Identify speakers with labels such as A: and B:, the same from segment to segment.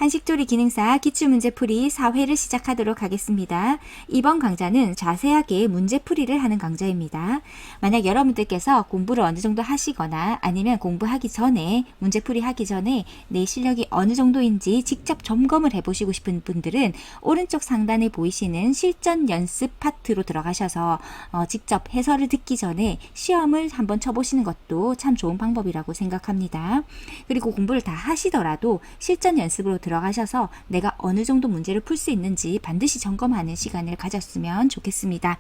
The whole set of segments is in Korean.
A: 한식조리 기능사 기출문제풀이 4회를 시작하도록 하겠습니다. 이번 강좌는 자세하게 문제풀이를 하는 강좌입니다. 만약 여러분들께서 공부를 어느 정도 하시거나 아니면 공부하기 전에 문제풀이 하기 전에 내 실력이 어느 정도인지 직접 점검을 해보시고 싶은 분들은 오른쪽 상단에 보이시는 실전 연습 파트로 들어가셔서 직접 해설을 듣기 전에 시험을 한번 쳐보시는 것도 참 좋은 방법이라고 생각합니다. 그리고 공부를 다 하시더라도 실전 연습으로 들어가셔서 내가 어느 정도 문제를 풀 수 있는지 반드시 점검하는 시간을 가졌으면 좋겠습니다.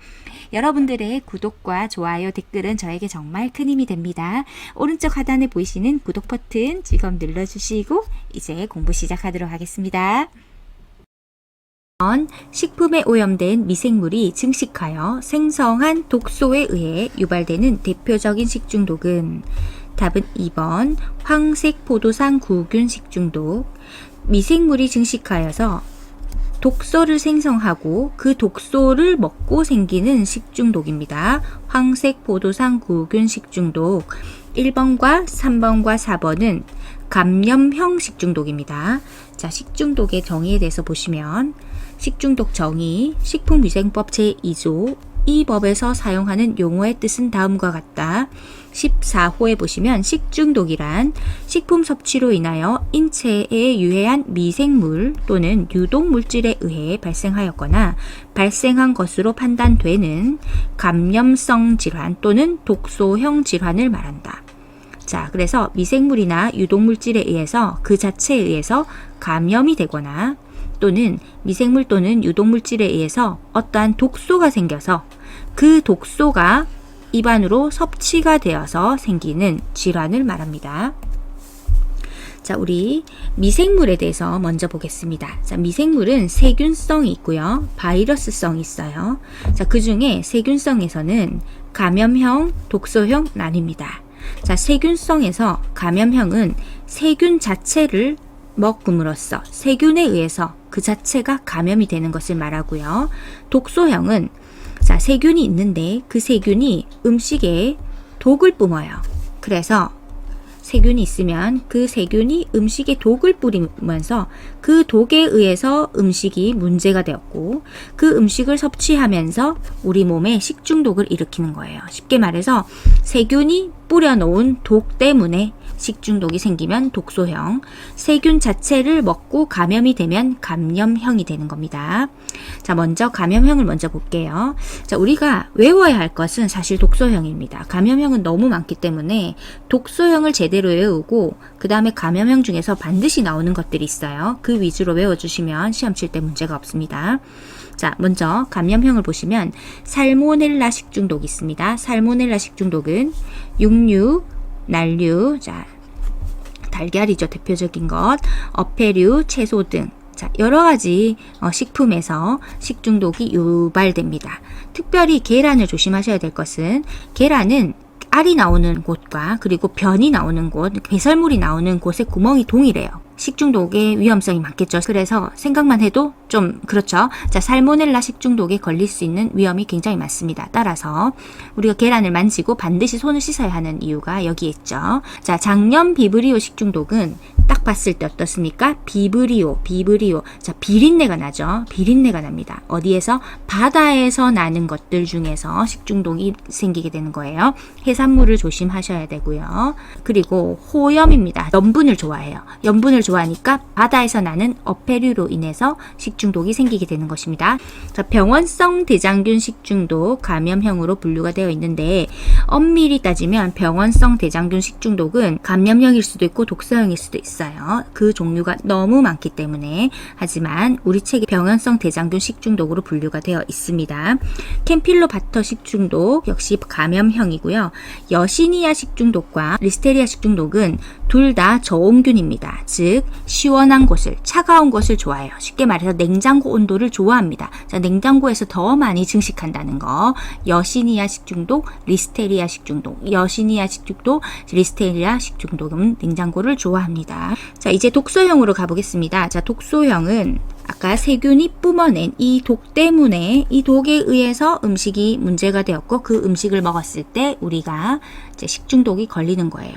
A: 여러분들의 구독과 좋아요, 댓글은 저에게 정말 큰 힘이 됩니다. 오른쪽 하단에 보이시는 구독 버튼 지금 눌러주시고 이제 공부 시작하도록 하겠습니다. 식품에 오염된 미생물이 증식하여 생성한 독소에 의해 유발되는 대표적인 식중독은 답은 2번 황색 포도상 구균 식중독. 미생물이 증식하여서 독소를 생성하고 그 독소를 먹고 생기는 식중독입니다. 황색 포도상 구균 식중독. 1번과 3번과 4번은 감염형 식중독입니다. 자, 식중독의 정의에 대해서 보시면 식중독 정의, 식품위생법 제2조 이 법에서 사용하는 용어의 뜻은 다음과 같다. 14호에 보시면 식중독이란 식품 섭취로 인하여 인체에 유해한 미생물 또는 유독물질에 의해 발생하였거나 발생한 것으로 판단되는 감염성 질환 또는 독소형 질환을 말한다. 자, 그래서 미생물이나 유독물질에 의해서 그 자체에 의해서 감염이 되거나 또는 미생물 또는 유독물질에 의해서 어떠한 독소가 생겨서 그 독소가 입안으로 섭취가 되어서 생기는 질환을 말합니다. 자, 우리 미생물에 대해서 먼저 보겠습니다. 자, 미생물은 세균성이 있고요. 바이러스성이 있어요. 자, 그 중에 세균성에서는 감염형, 독소형 나뉩니다. 자, 세균성에서 감염형은 세균 자체를 먹음으로써 세균에 의해서 그 자체가 감염이 되는 것을 말하고요. 독소형은 자, 세균이 있는데 그 세균이 음식에 독을 뿜어요. 그래서 세균이 있으면 그 세균이 음식에 독을 뿌리면서 그 독에 의해서 음식이 문제가 되었고 그 음식을 섭취하면서 우리 몸에 식중독을 일으키는 거예요. 쉽게 말해서 세균이 뿌려놓은 독 때문에 식중독이 생기면 독소형, 세균 자체를 먹고 감염이 되면 감염형이 되는 겁니다. 자, 먼저 감염형을 먼저 볼게요. 자, 우리가 외워야 할 것은 사실 독소형입니다. 감염형은 너무 많기 때문에 독소형을 제대로 외우고 그 다음에 감염형 중에서 반드시 나오는 것들이 있어요. 그 위주로 외워주시면 시험 칠 때 문제가 없습니다. 자, 먼저 감염형을 보시면 살모넬라 식중독이 있습니다. 살모넬라 식중독은 육류, 난류, 자, 달걀이죠. 대표적인 것, 어패류, 채소 등 자, 여러 가지 식품에서 식중독이 유발됩니다. 특별히 계란을 조심하셔야 될 것은 계란은 알이 나오는 곳과 그리고 변이 나오는 곳, 배설물이 나오는 곳의 구멍이 동일해요. 식중독의 위험성이 많겠죠. 그래서 생각만 해도 좀 그렇죠. 자, 살모넬라 식중독에 걸릴 수 있는 위험이 굉장히 많습니다. 따라서 우리가 계란을 만지고 반드시 손을 씻어야 하는 이유가 여기에 있죠. 자, 장염 비브리오 식중독은 딱 봤을 때 어떻습니까? 비브리오. 자, 비린내가 나죠. 비린내가 납니다. 어디에서? 바다에서 나는 것들 중에서 식중독이 생기게 되는 거예요. 해산물을 조심하셔야 되고요. 그리고 호염입니다. 염분을 좋아해요. 염분을 좋아하니까 바다에서 나는 어패류로 인해서 식중독이 생기게 되는 것입니다. 자, 병원성 대장균 식중독 감염형으로 분류가 되어 있는데 엄밀히 따지면 병원성 대장균 식중독은 감염형일 수도 있고 독소형일 수도 있어요. 그 종류가 너무 많기 때문에 하지만 우리 책에 병원성 대장균 식중독으로 분류가 되어 있습니다. 캠필로바터 식중독 역시 감염형이고요. 여시니아 식중독과 리스테리아 식중독은 둘 다 저온균입니다. 즉 시원한 곳을 차가운 곳을 좋아해요. 쉽게 말해서 냉장고 온도를 좋아합니다. 자, 냉장고에서 더 많이 증식한다는 거. 여시니아 식중독, 리스테리아 식중독. 여시니아 식중독, 리스테리아 식중독은 냉장고를 좋아합니다. 자, 이제 독소형으로 가보겠습니다. 자, 독소형은 아까 세균이 뿜어낸 이 독 때문에 이 독에 의해서 음식이 문제가 되었고 그 음식을 먹었을 때 우리가 이제 식중독이 걸리는 거예요.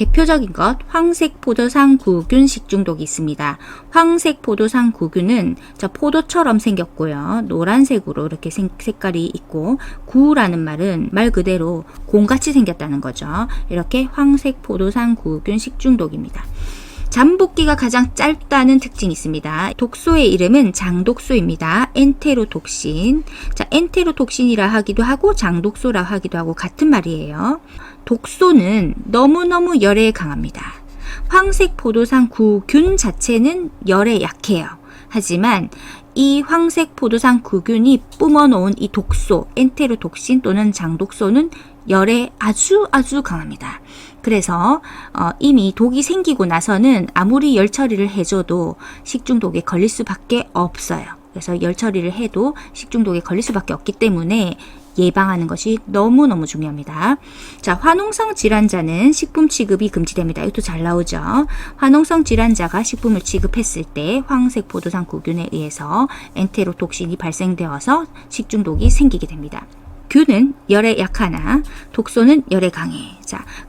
A: 대표적인 것 황색 포도상 구균 식중독이 있습니다. 황색 포도상 구균은 포도처럼 생겼고요. 노란색으로 이렇게 색깔이 있고, 구라는 말은 말 그대로 곰같이 생겼다는 거죠. 이렇게 황색 포도상 구균 식중독입니다. 잠복기가 가장 짧다는 특징이 있습니다. 독소의 이름은 장독소입니다. 엔테로톡신. 엔테로톡신이라 하기도 하고 장독소라 하기도 하고 같은 말이에요. 독소는 너무너무 열에 강합니다. 황색 포도상 구균 자체는 열에 약해요. 하지만 이 황색 포도상 구균이 뿜어놓은 이 독소, 엔테로톡신 또는 장독소는 열에 아주 강합니다. 그래서 이미 독이 생기고 나서는 아무리 열 처리를 해줘도 식중독에 걸릴 수밖에 없어요. 그래서 열 처리를 해도 식중독에 걸릴 수밖에 없기 때문에 예방하는 것이 너무너무 중요합니다. 화농성 질환자는 식품 취급이 금지됩니다. 이것도 잘 나오죠. 화농성 질환자가 식품을 취급했을 때 황색 포도상 구균에 의해서 엔테로톡신이 발생되어서 식중독이 생기게 됩니다. 균은 열에 약하나 독소는 열에 강해.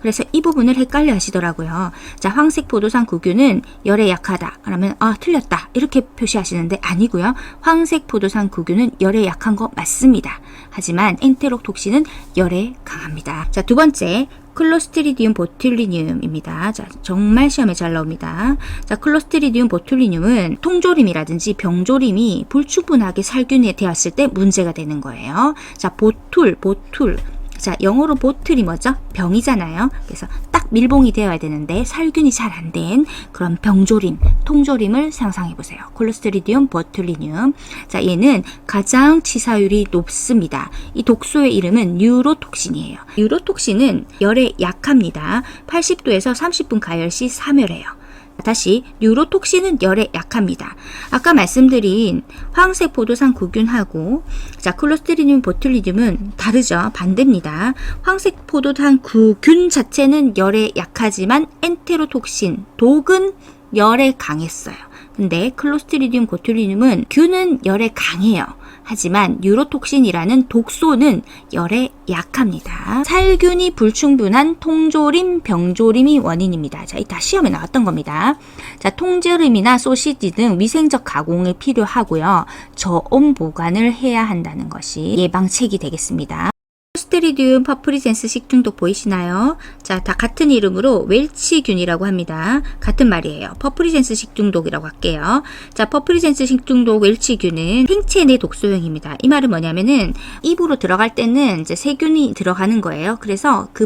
A: 그래서 이 부분을 헷갈려 하시더라고요. 황색 포도상 구균은 열에 약하다. 그러면 틀렸다. 이렇게 표시하시는데 아니고요. 황색 포도상 구균은 열에 약한 거 맞습니다. 하지만 엔테로톡신은 열에 강합니다. 두 번째, 클로스트리디움 보툴리늄입니다. 정말 시험에 잘 나옵니다. 클로스트리디움 보툴리늄은 통조림이라든지 병조림이 불충분하게 살균이 되었을 때 문제가 되는 거예요. 보툴. 영어로 보틀이 뭐죠? 병이잖아요. 그래서 딱 밀봉이 되어야 되는데 살균이 잘 안 된 그런 병조림, 통조림을 상상해 보세요. 클로스트리디움 보툴리늄. 얘는 가장 치사율이 높습니다. 이 독소의 이름은 뉴로톡신이에요. 뉴로톡신은 열에 약합니다. 80도에서 30분 가열 시 사멸해요. 다시 뉴로톡신은 열에 약합니다. 아까 말씀드린 황색 포도상 구균하고 클로스트리디움 보툴리늄은 다르죠. 반대입니다. 황색 포도상 구균 자체는 열에 약하지만 엔테로톡신, 독은 열에 강했어요. 근데 클로스트리디움 보툴리늄은 균은 열에 강해요. 하지만 뉴로톡신이라는 독소는 열에 약합니다. 살균이 불충분한 통조림, 병조림이 원인입니다. 이따 시험에 나왔던 겁니다. 통조림이나 소시지 등 위생적 가공이 필요하고요. 저온 보관을 해야 한다는 것이 예방책이 되겠습니다. 클로스트리디움 퍼프리젠스 식중독 보이시나요? 다 같은 이름으로 웰치균이라고 합니다. 같은 말이에요. 퍼프리젠스 식중독이라고 할게요. 퍼프리젠스 식중독 웰치균은 생체 내 독소형입니다. 이 말은 뭐냐면은 입으로 들어갈 때는 이제 세균이 들어가는 거예요. 그래서 그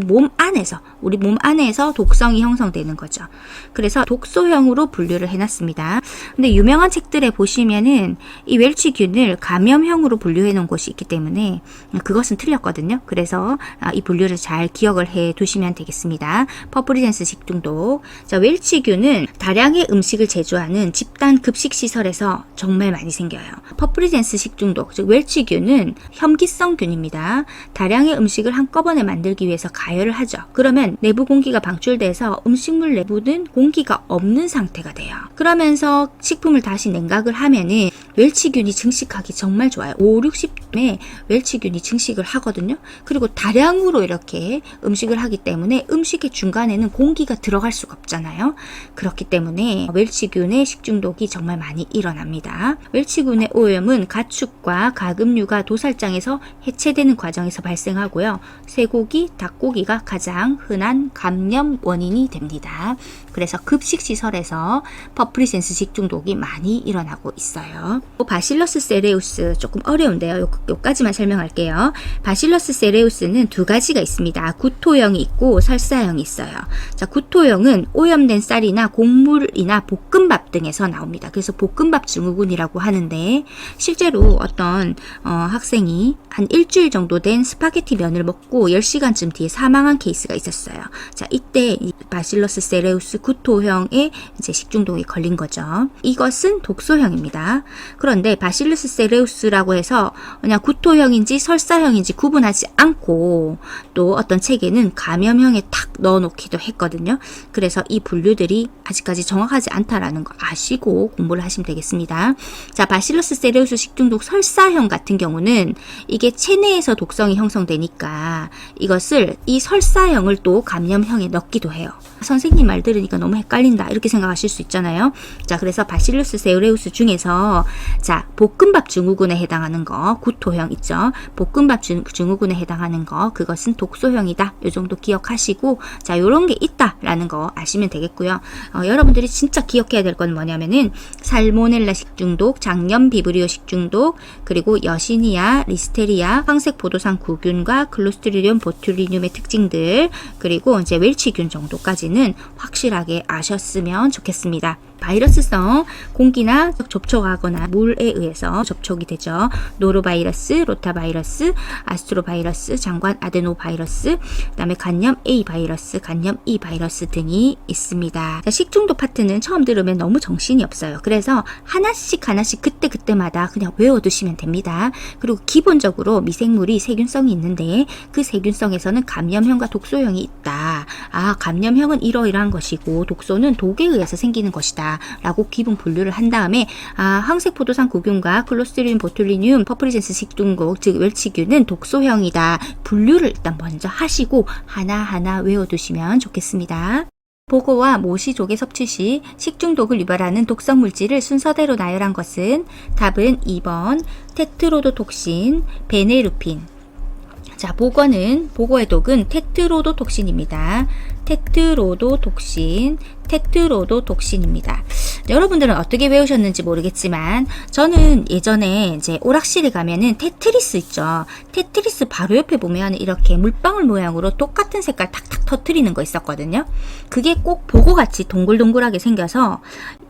A: 우리 몸 안에서 독성이 형성되는 거죠. 그래서 독소형으로 분류를 해놨습니다. 근데 유명한 책들에 보시면은 이 웰치균을 감염형으로 분류해 놓은 곳이 있기 때문에 그것은 틀렸거든요. 그래서 이 분류를 잘 기억을 해 두시면 되겠습니다. 퍼프리젠스 식중독. 웰치균은 다량의 음식을 제조하는 집단 급식시설에서 정말 많이 생겨요. 퍼프리젠스 식중독, 즉 웰치균은 혐기성균입니다. 다량의 음식을 한꺼번에 만들기 위해서 가열을 하죠. 그러면 내부 공기가 방출돼서 음식물 내부는 공기가 없는 상태가 돼요. 그러면서 식품을 다시 냉각을 하면은 웰치균이 증식하기 정말 좋아요. 5, 60도에 웰치균이 증식을 하거든요. 그리고 다량으로 이렇게 음식을 하기 때문에 음식의 중간에는 공기가 들어갈 수가 없잖아요. 그렇기 때문에 웰치균의 식중독이 정말 많이 일어납니다. 웰치균의 오염은 가축과 가금류가 도살장에서 해체되는 과정에서 발생하고요. 쇠고기, 닭고기가 가장 흔한 감염 원인이 됩니다. 그래서 급식시설에서 퍼프리젠스 식중독이 많이 일어나고 있어요. 바실러스 세레우스 조금 어려운데요. 요까지만 설명할게요. 바실러스 세레우스는 두 가지가 있습니다. 구토형이 있고 설사형이 있어요. 구토형은 오염된 쌀이나 곡물이나 볶음밥 등에서 나옵니다. 그래서 볶음밥 증후군이라고 하는데 실제로 어떤 학생이 한 일주일 정도 된 스파게티 면을 먹고 10시간쯤 뒤에 사망한 케이스가 있었어요. 이때 이 바실러스 세레우스 구토형의 이제 식중독이 걸린 거죠. 이것은 독소형입니다. 그런데 바실루스 세레우스라고 해서 그냥 구토형인지 설사형인지 구분하지 않고 또 어떤 책에는 감염형에 탁 넣어놓기도 했거든요. 그래서 이 분류들이 아직까지 정확하지 않다라는 거 아시고 공부를 하시면 되겠습니다. 자, 바실루스 세레우스 식중독 설사형 같은 경우는 이게 체내에서 독성이 형성되니까 이것을 이 설사형을 또 감염형에 넣기도 해요. 선생님 말 들으니까 너무 헷갈린다 이렇게 생각하실 수 있잖아요. 자, 그래서 바실루스 세레우스 중에서 자, 볶음밥 증후군에 해당하는 거 구토형 있죠. 볶음밥 증후군에 해당하는 거 그것은 독소형이다. 이 정도 기억하시고 자, 요런 게 있다라는 거 아시면 되겠고요. 여러분들이 진짜 기억해야 될 건 뭐냐면은 살모넬라 식중독, 장염 비브리오 식중독, 그리고 여시니아, 리스테리아, 황색포도상 구균과 클로스트리디움 보툴리늄의 특징들, 그리고 이제 웰치균 정도까지는 확실하게 아셨으면 좋겠습니다. 바이러스성 공기나 접촉하거나 물에 의해서 접촉이 되죠. 노로바이러스, 로타바이러스, 아스트로바이러스, 장관 아데노바이러스, 그다음에 간염 A 바이러스, 간염 E 바이러스 등이 있습니다. 자, 식중독 파트는 처음 들으면 너무 정신이 없어요. 그래서 하나씩 그때마다 그냥 외워두시면 됩니다. 그리고 기본적으로 미생물이 세균성이 있는데 그 세균성에서는 감염형과 독소형이 있다. 아, 감염형은 이러이러한 것이고 독소는 독에 의해서 생기는 것이다. 라고 기본 분류를 한 다음에 황색포도상 구균과 클로스트리디움 보툴리늄 퍼프리젠스 식중독 즉 웰치균은 독소형이다. 분류를 일단 먼저 하시고 하나하나 외워두시면 좋겠습니다. 보고와 모시조개 섭취 시 식중독을 유발하는 독성 물질을 순서대로 나열한 것은 답은 2번 테트로도톡신, 베네루핀. 자, 보고의 독은 테트로도톡신입니다. 테트로도톡신입니다. 여러분들은 어떻게 외우셨는지 모르겠지만 저는 예전에 이제 오락실에 가면은 테트리스 있죠. 테트리스 바로 옆에 보면 이렇게 물방울 모양으로 똑같은 색깔 탁탁 터트리는 거 있었거든요. 그게 꼭 보고같이 동글동글하게 생겨서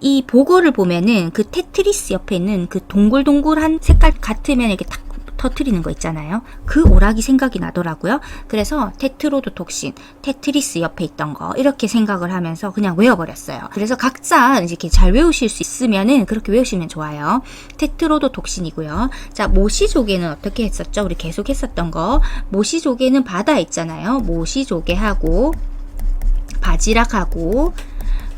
A: 이 보고를 보면은 그 테트리스 옆에 있는 그 동글동글한 색깔 같으면 이렇게 탁 터트리는 거 있잖아요. 그 오락이 생각이 나더라고요. 그래서 테트로도톡신, 테트리스 옆에 있던 거 이렇게 생각을 하면서 그냥 외워버렸어요. 그래서 각자 이렇게 잘 외우실 수 있으면은 그렇게 외우시면 좋아요. 테트로도톡신이고요. 자, 모시조개는 어떻게 했었죠? 우리 계속 했었던 거. 모시조개는 바다에 있잖아요. 모시조개하고 바지락하고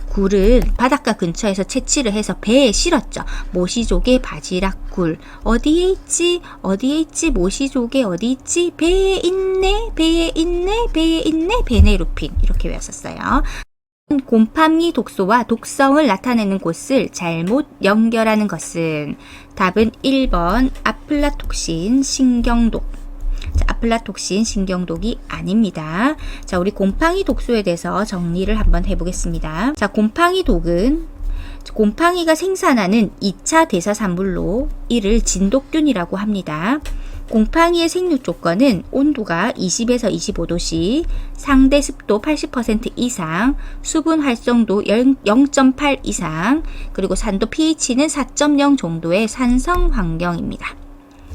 A: 굴을 바닷가 근처에서 채취를 해서 배에 실었죠. 모시조개, 바지락, 굴. 어디에 있지? 모시조개 어디 있지? 배에 있네, 베네루핀. 이렇게 외웠었어요. 곰팡이 독소와 독성을 나타내는 곳을 잘못 연결하는 것은 답은 1번 아플라톡신, 신경독. 자, 아플라톡신 신경독이 아닙니다. 자, 우리 곰팡이 독소에 대해서 정리를 한번 해보겠습니다. 자, 곰팡이 독은 곰팡이가 생산하는 2차 대사산물로 이를 진독균이라고 합니다. 곰팡이의 생육 조건은 온도가 20에서 25도씨, 상대 습도 80% 이상, 수분 활성도 0.8 이상, 그리고 산도 pH는 4.0 정도의 산성 환경입니다.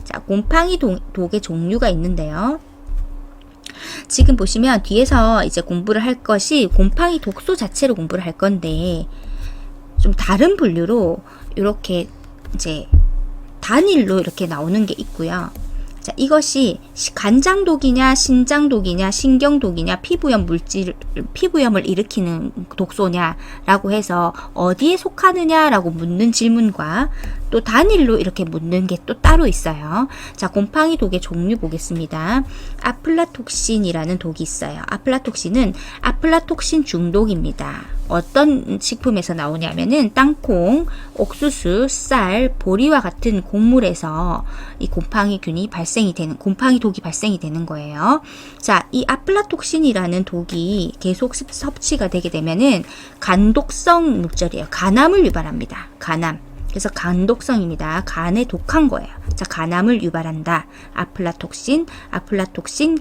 A: 자, 곰팡이 독의 종류가 있는데요. 지금 보시면 뒤에서 이제 공부를 할 것이 곰팡이 독소 자체로 공부를 할 건데 좀 다른 분류로 이렇게 이제 단일로 이렇게 나오는 게 있고요. 자, 이것이 간장독이냐, 신장독이냐, 신경독이냐, 피부염을 일으키는 독소냐라고 해서 어디에 속하느냐라고 묻는 질문과 또 단일로 이렇게 묻는 게 또 따로 있어요. 자, 곰팡이 독의 종류 보겠습니다. 아플라톡신이라는 독이 있어요. 아플라톡신은 아플라톡신 중독입니다. 어떤 식품에서 나오냐면은 땅콩, 옥수수, 쌀, 보리와 같은 곡물에서 이 곰팡이 독이 발생이 되는 거예요. 자, 이 아플라톡신이라는 독이 계속 섭취가 되게 되면은 간독성 물질이에요. 간암을 유발합니다. 간암. 그래서 간독성입니다. 간에 독한 거예요. 자, 간암을 유발한다. 아플라톡신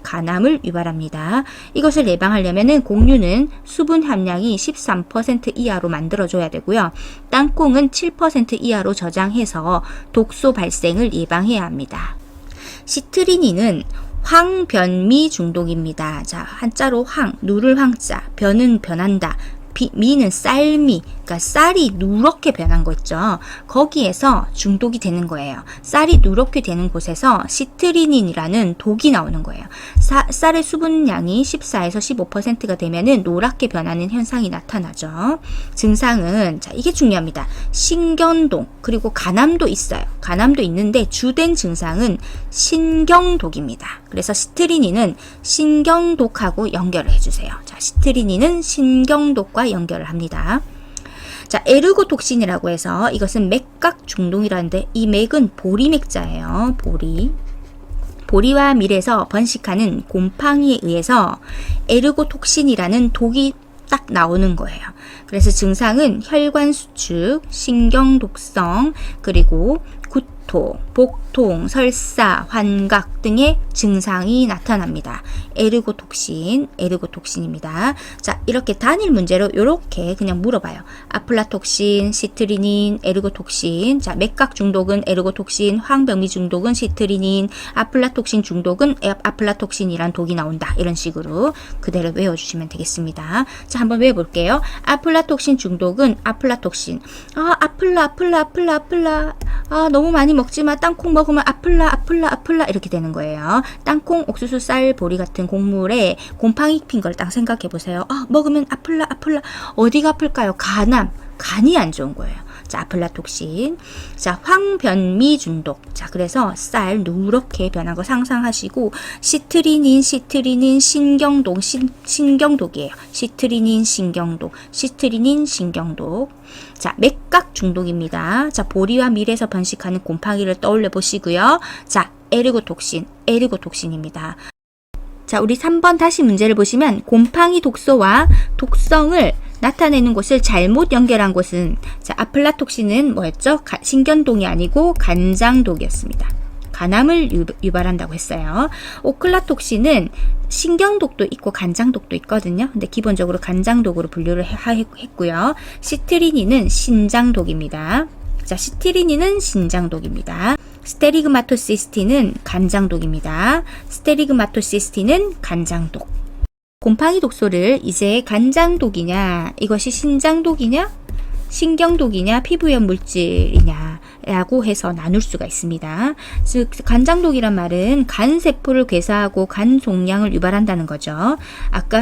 A: 간암을 유발합니다. 이것을 예방하려면은 곡류는 수분 함량이 13% 이하로 만들어줘야 되고요. 땅콩은 7% 이하로 저장해서 독소 발생을 예방해야 합니다. 시트리닌은 황변미 중독입니다. 자, 한자로 황, 누를 황자, 변은 변한다. 미는 쌀미, 그러니까 쌀이 누렇게 변한 거 있죠. 거기에서 중독이 되는 거예요. 쌀이 누렇게 되는 곳에서 시트리닌이라는 독이 나오는 거예요. 쌀의 수분량이 14에서 15%가 되면은 노랗게 변하는 현상이 나타나죠. 증상은 자, 이게 중요합니다. 신경동 그리고 간암도 있어요. 간암도 있는데 주된 증상은 신경독입니다. 그래서 시트리닌은 신경독하고 연결을 해주세요. 자, 시트리닌은 신경독과 연결을 합니다. 자, 에르고톡신이라고 해서 이것은 맥각 중독이라는데 이 맥은 보리맥자예요. 보리와 밀에서 번식하는 곰팡이에 의해서 에르고톡신이라는 독이 딱 나오는 거예요. 그래서 증상은 혈관 수축, 신경 독성, 그리고 구토, 복통, 설사, 환각 등의 증상이 나타납니다. 에르고톡신입니다. 자, 이렇게 단일 문제로 이렇게 그냥 물어봐요. 아플라톡신, 시트리닌, 에르고톡신. 자, 맥각 중독은 에르고톡신, 황병미 중독은 시트리닌, 아플라톡신 중독은 아플라톡신이란 독이 나온다. 이런 식으로 그대로 외워주시면 되겠습니다. 자, 한번 외워볼게요. 아플라톡신 중독은 아플라톡신. 아플라. 너무 많이 먹지마. 땅콩 먹으면 아플라 이렇게 되는 거예요. 땅콩, 옥수수, 쌀, 보리 같은 곡물에 곰팡이 핀 걸 딱 생각해 보세요. 먹으면 아플라. 어디가 아플까요? 간이 안 좋은 거예요. 자, 아플라톡신. 자, 황변미 중독. 자, 그래서 쌀 누렇게 변한 거 상상하시고, 시트리닌 신경독이에요. 시트리닌 신경독. 자, 맥각 중독입니다. 자, 보리와 밀에서 번식하는 곰팡이를 떠올려 보시고요. 자, 에르고톡신입니다. 자, 우리 3번 다시 문제를 보시면 곰팡이 독소와 독성을 나타내는 곳을 잘못 연결한 곳은 자, 아플라톡신은 뭐였죠? 신경독이 아니고 간장독이었습니다. 간암을 유발한다고 했어요. 오클라톡신은 신경독도 있고 간장독도 있거든요. 근데 기본적으로 간장독으로 분류를 했고요. 시트리닌은 신장독입니다. 자, 시트리닌은 신장독입니다. 스테리그마토시스틴은 간장독입니다. 스테리그마토시스틴은 간장독. 곰팡이 독소를 이제 간장독이냐, 이것이 신장독이냐, 신경독이냐, 피부염 물질이냐 라고 해서 나눌 수가 있습니다. 즉 간장독이란 말은 간세포를 괴사하고 간 종양을 유발한다는 거죠. 아까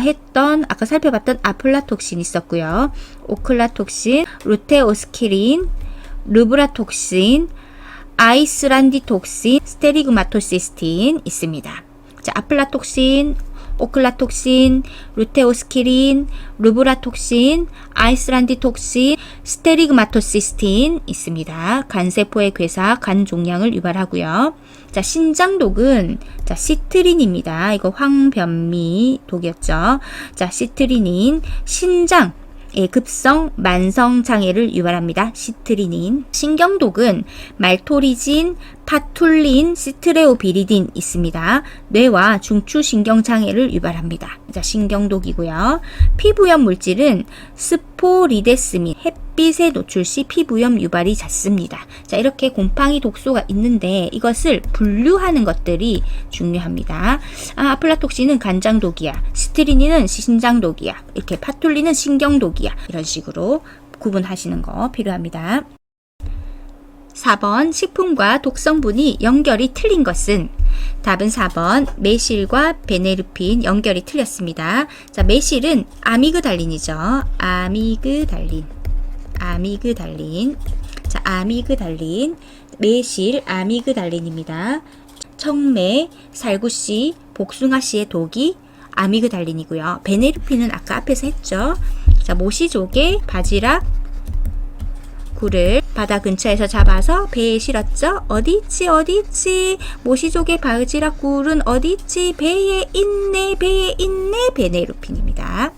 A: 살펴봤던 아플라톡신 있었고요. 오클라톡신, 루테오스키린, 루브라톡신, 아이스란디톡신, 스테리그마토시스틴 있습니다. 자, 아플라톡신, 오클라톡신, 루테오스키린, 루브라톡신, 아이스란디톡신, 스테리그마토시스틴 있습니다. 간세포의 괴사, 간 종양을 유발하고요. 자, 신장독은 자, 시트린입니다. 이거 황변미 독이었죠. 자, 시트리닌, 신장 급성 만성 장애를 유발합니다. 시트리닌. 신경독은 말토리진, 파툴린, 시트레오비리딘 있습니다. 뇌와 중추 신경 장애를 유발합니다. 자, 신경독이고요. 피부염 물질은 스포리데스민, 햇빛에 노출 시 피부염 유발이 잦습니다. 자, 이렇게 곰팡이 독소가 있는데 이것을 분류하는 것들이 중요합니다. 아플라톡신은 간장독이야. 시트리닌은 신장독이야. 이렇게 파툴린은 신경독이야. 이런 식으로 구분하시는 거 필요합니다. 4번 식품과 독성분이 연결이 틀린 것은 답은 4번 메실과 베네르핀 연결이 틀렸습니다. 자, 메실은 아미그달린이죠. 아미그달린. 자, 아미그달린. 메실 아미그달린입니다. 청매, 살구씨, 복숭아씨의 독이 아미그달린이고요. 베네르핀은 아까 앞에서 했죠. 자, 모시조개, 바지락, 굴을 바다 근처에서 잡아서 배에 실었죠. 어디 있지? 모시조개, 바지락, 굴은 어디 있지? 배에 있네. 베네르핀입니다.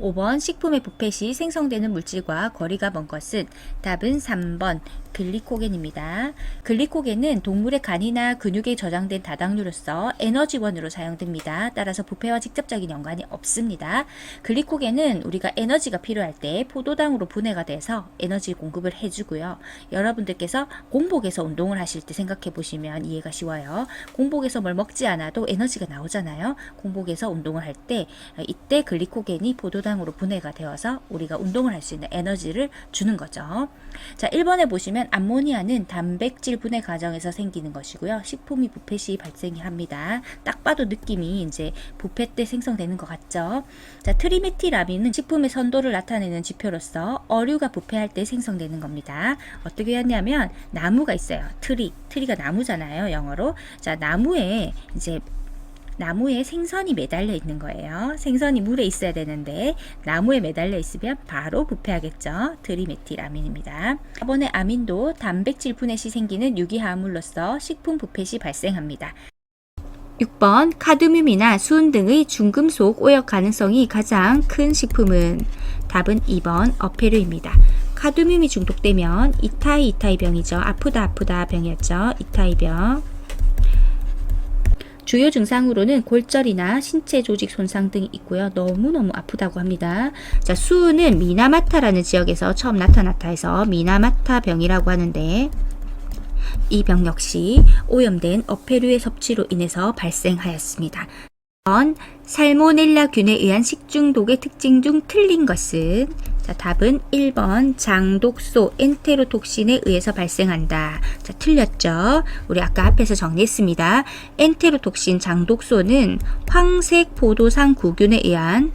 A: 5번 식품의 부패 시 생성되는 물질과 거리가 먼 것은 답은 3번 글리코겐입니다. 글리코겐은 동물의 간이나 근육에 저장된 다당류로서 에너지원으로 사용됩니다. 따라서 부패와 직접적인 연관이 없습니다. 글리코겐은 우리가 에너지가 필요할 때 포도당으로 분해가 돼서 에너지 공급을 해주고요. 여러분들께서 공복에서 운동을 하실 때 생각해 보시면 이해가 쉬워요. 공복에서 뭘 먹지 않아도 에너지가 나오잖아요. 공복에서 운동을 할 때 이때 글리코겐이 포도당으로 분해가 되어서 우리가 운동을 할 수 있는 에너지를 주는 거죠. 자, 1번에 보시면 암모니아는 단백질 분해 과정에서 생기는 것이고요. 식품이 부패 시 발생이 합니다. 딱 봐도 느낌이 이제 부패 때 생성되는 것 같죠. 자, 트리메틸아민은 식품의 선도를 나타내는 지표로서 어류가 부패할 때 생성되는 겁니다. 어떻게 했냐면 나무가 있어요. 트리가 나무잖아요, 영어로. 자, 나무에 생선이 매달려 있는 거예요. 생선이 물에 있어야 되는데 나무에 매달려 있으면 바로 부패하겠죠. 트리메틸아민입니다. 4번의 아민도 단백질 분해 시 생기는 유기화합물로서 식품 부패 시 발생합니다. 6번 카드뮴이나 수은 등의 중금속 오역 가능성이 가장 큰 식품은 답은 2번 어패류입니다. 카드뮴이 중독되면 이타이병이죠. 아프다 병이었죠. 이타이병. 주요 증상으로는 골절이나 신체 조직 손상 등이 있고요. 너무너무 아프다고 합니다. 자, 수은은 미나마타라는 지역에서 처음 나타났다 해서 미나마타 병이라고 하는데 이 병 역시 오염된 어패류의 섭취로 인해서 발생하였습니다. 살모넬라균에 의한 식중독의 특징 중 틀린 것은 자, 답은 1번 장독소 엔테로톡신에 의해서 발생한다. 자, 틀렸죠? 우리 아까 앞에서 정리했습니다. 엔테로톡신 장독소는 황색 포도상 구균에 의한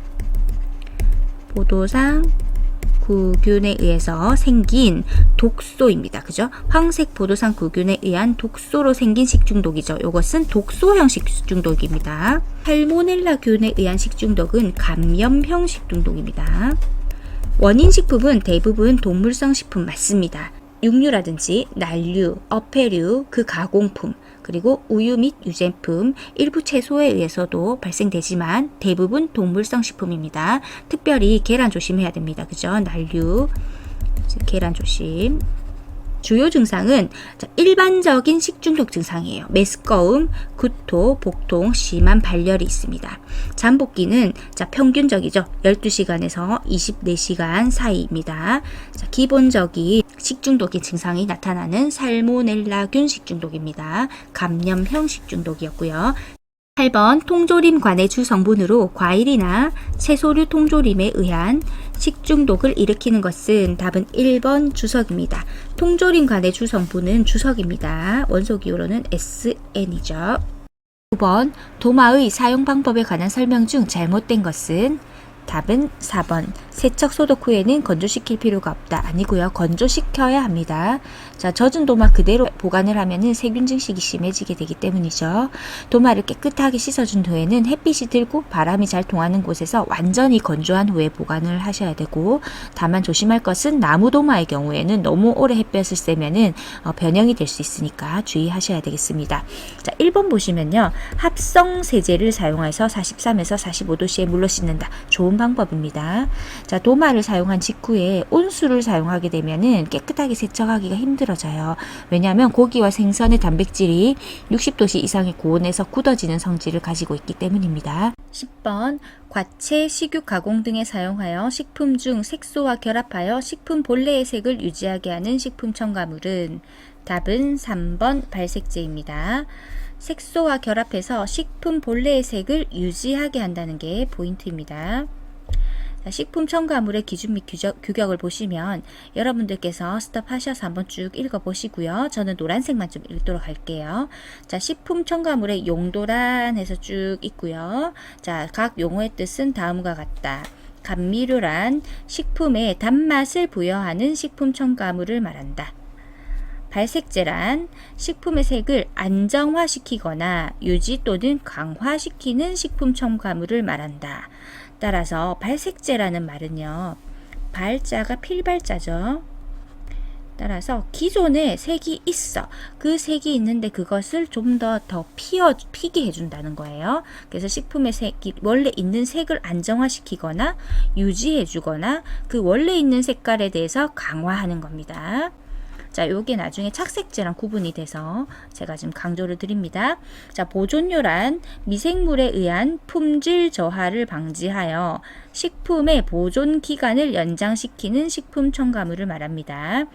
A: 구균에 의해서 생긴 독소입니다. 그죠? 황색 포도상 구균에 의한 독소로 생긴 식중독이죠. 이것은 독소형 식중독입니다. 살모넬라균에 의한 식중독은 감염형 식중독입니다. 원인 식품은 대부분 동물성 식품 맞습니다. 육류라든지 난류, 어패류, 그 가공품, 그리고 우유 및 유제품, 일부 채소에 의해서도 발생되지만 대부분 동물성 식품입니다. 특별히 계란 조심해야 됩니다. 그죠? 난류, 계란 조심. 주요 증상은 일반적인 식중독 증상이에요. 메스꺼움, 구토, 복통, 심한 발열이 있습니다. 잠복기는 평균적이죠. 12시간에서 24시간 사이입니다. 기본적인 식중독의 증상이 나타나는 살모넬라균 식중독입니다. 감염형 식중독이었고요. 8번 통조림 관의 주성분으로 과일이나 채소류 통조림에 의한 식중독을 일으키는 것은 답은 1번 주석입니다. 통조림 관의 주성분은 주석입니다. 원소기호로는 SN이죠. 9번 도마의 사용 방법에 관한 설명 중 잘못된 것은 답은 4번 세척 소독 후에는 건조시킬 필요가 없다. 아니고요. 건조시켜야 합니다. 자, 젖은 도마 그대로 보관을 하면은 세균 증식이 심해지게 되기 때문이죠. 도마를 깨끗하게 씻어준 후에는 햇빛이 들고 바람이 잘 통하는 곳에서 완전히 건조한 후에 보관을 하셔야 되고, 다만 조심할 것은 나무 도마의 경우에는 너무 오래 햇볕을 쐬면은 변형이 될 수 있으니까 주의하셔야 되겠습니다. 자, 1번 보시면요. 합성 세제를 사용해서 43에서 45도씨에 물로 씻는다. 좋은 방법입니다. 자, 도마를 사용한 직후에 온수를 사용하게 되면은 깨끗하게 세척하기가 힘들어져요. 왜냐하면 고기와 생선의 단백질이 60도씨 이상의 고온에서 굳어지는 성질을 가지고 있기 때문입니다. 10번 과채, 식육 가공 등에 사용하여 식품 중 색소와 결합하여 식품 본래의 색을 유지하게 하는 식품 첨가물은 답은 3번 발색제입니다. 색소와 결합해서 식품 본래의 색을 유지하게 한다는 게 포인트입니다. 식품 첨가물의 기준 및 규격을 보시면 여러분들께서 스톱하셔서 한번 쭉 읽어보시고요. 저는 노란색만 좀 읽도록 할게요. 자, 식품 첨가물의 용도란에서 쭉 있고요. 자, 각 용어의 뜻은 다음과 같다. 감미료란 식품에 단맛을 부여하는 식품 첨가물을 말한다. 발색제란 식품의 색을 안정화시키거나 유지 또는 강화시키는 식품 첨가물을 말한다. 따라서 발색제라는 말은요, 발자가 필발자죠. 따라서 기존에 색이 있어. 그 색이 있는데 그것을 좀 더 피게 해준다는 거예요. 그래서 식품의 색이 원래 있는 색을 안정화시키거나 유지해주거나 그 원래 있는 색깔에 대해서 강화하는 겁니다. 자, 요게 나중에 착색제랑 구분이 돼서 제가 지금 강조를 드립니다. 자, 보존료란 미생물에 의한 품질 저하를 방지하여 식품의 보존 기간을 연장시키는 식품 첨가물을 말합니다.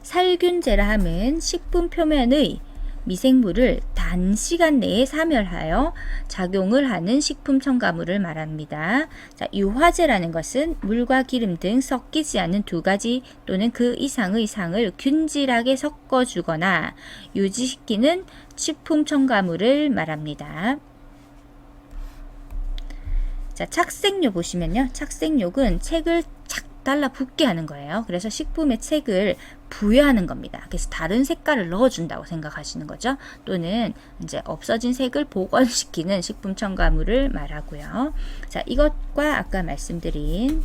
A: 살균제라 함은 식품 표면의 미생물을 단시간 내에 사멸하여 작용을 하는 식품 첨가물을 말합니다. 자, 유화제라는 것은 물과 기름 등 섞이지 않는 두 가지 또는 그 이상의 상을 균질하게 섞어주거나 유지시키는 식품 첨가물을 말합니다. 자, 착색료 보시면요. 착색욕은 책을 착 달라붙게 하는 거예요. 그래서 식품에 색을 부여하는 겁니다. 그래서 다른 색깔을 넣어준다고 생각하시는 거죠. 또는 이제 없어진 색을 복원시키는 식품 첨가물을 말하고요. 자, 이것과 아까 말씀드린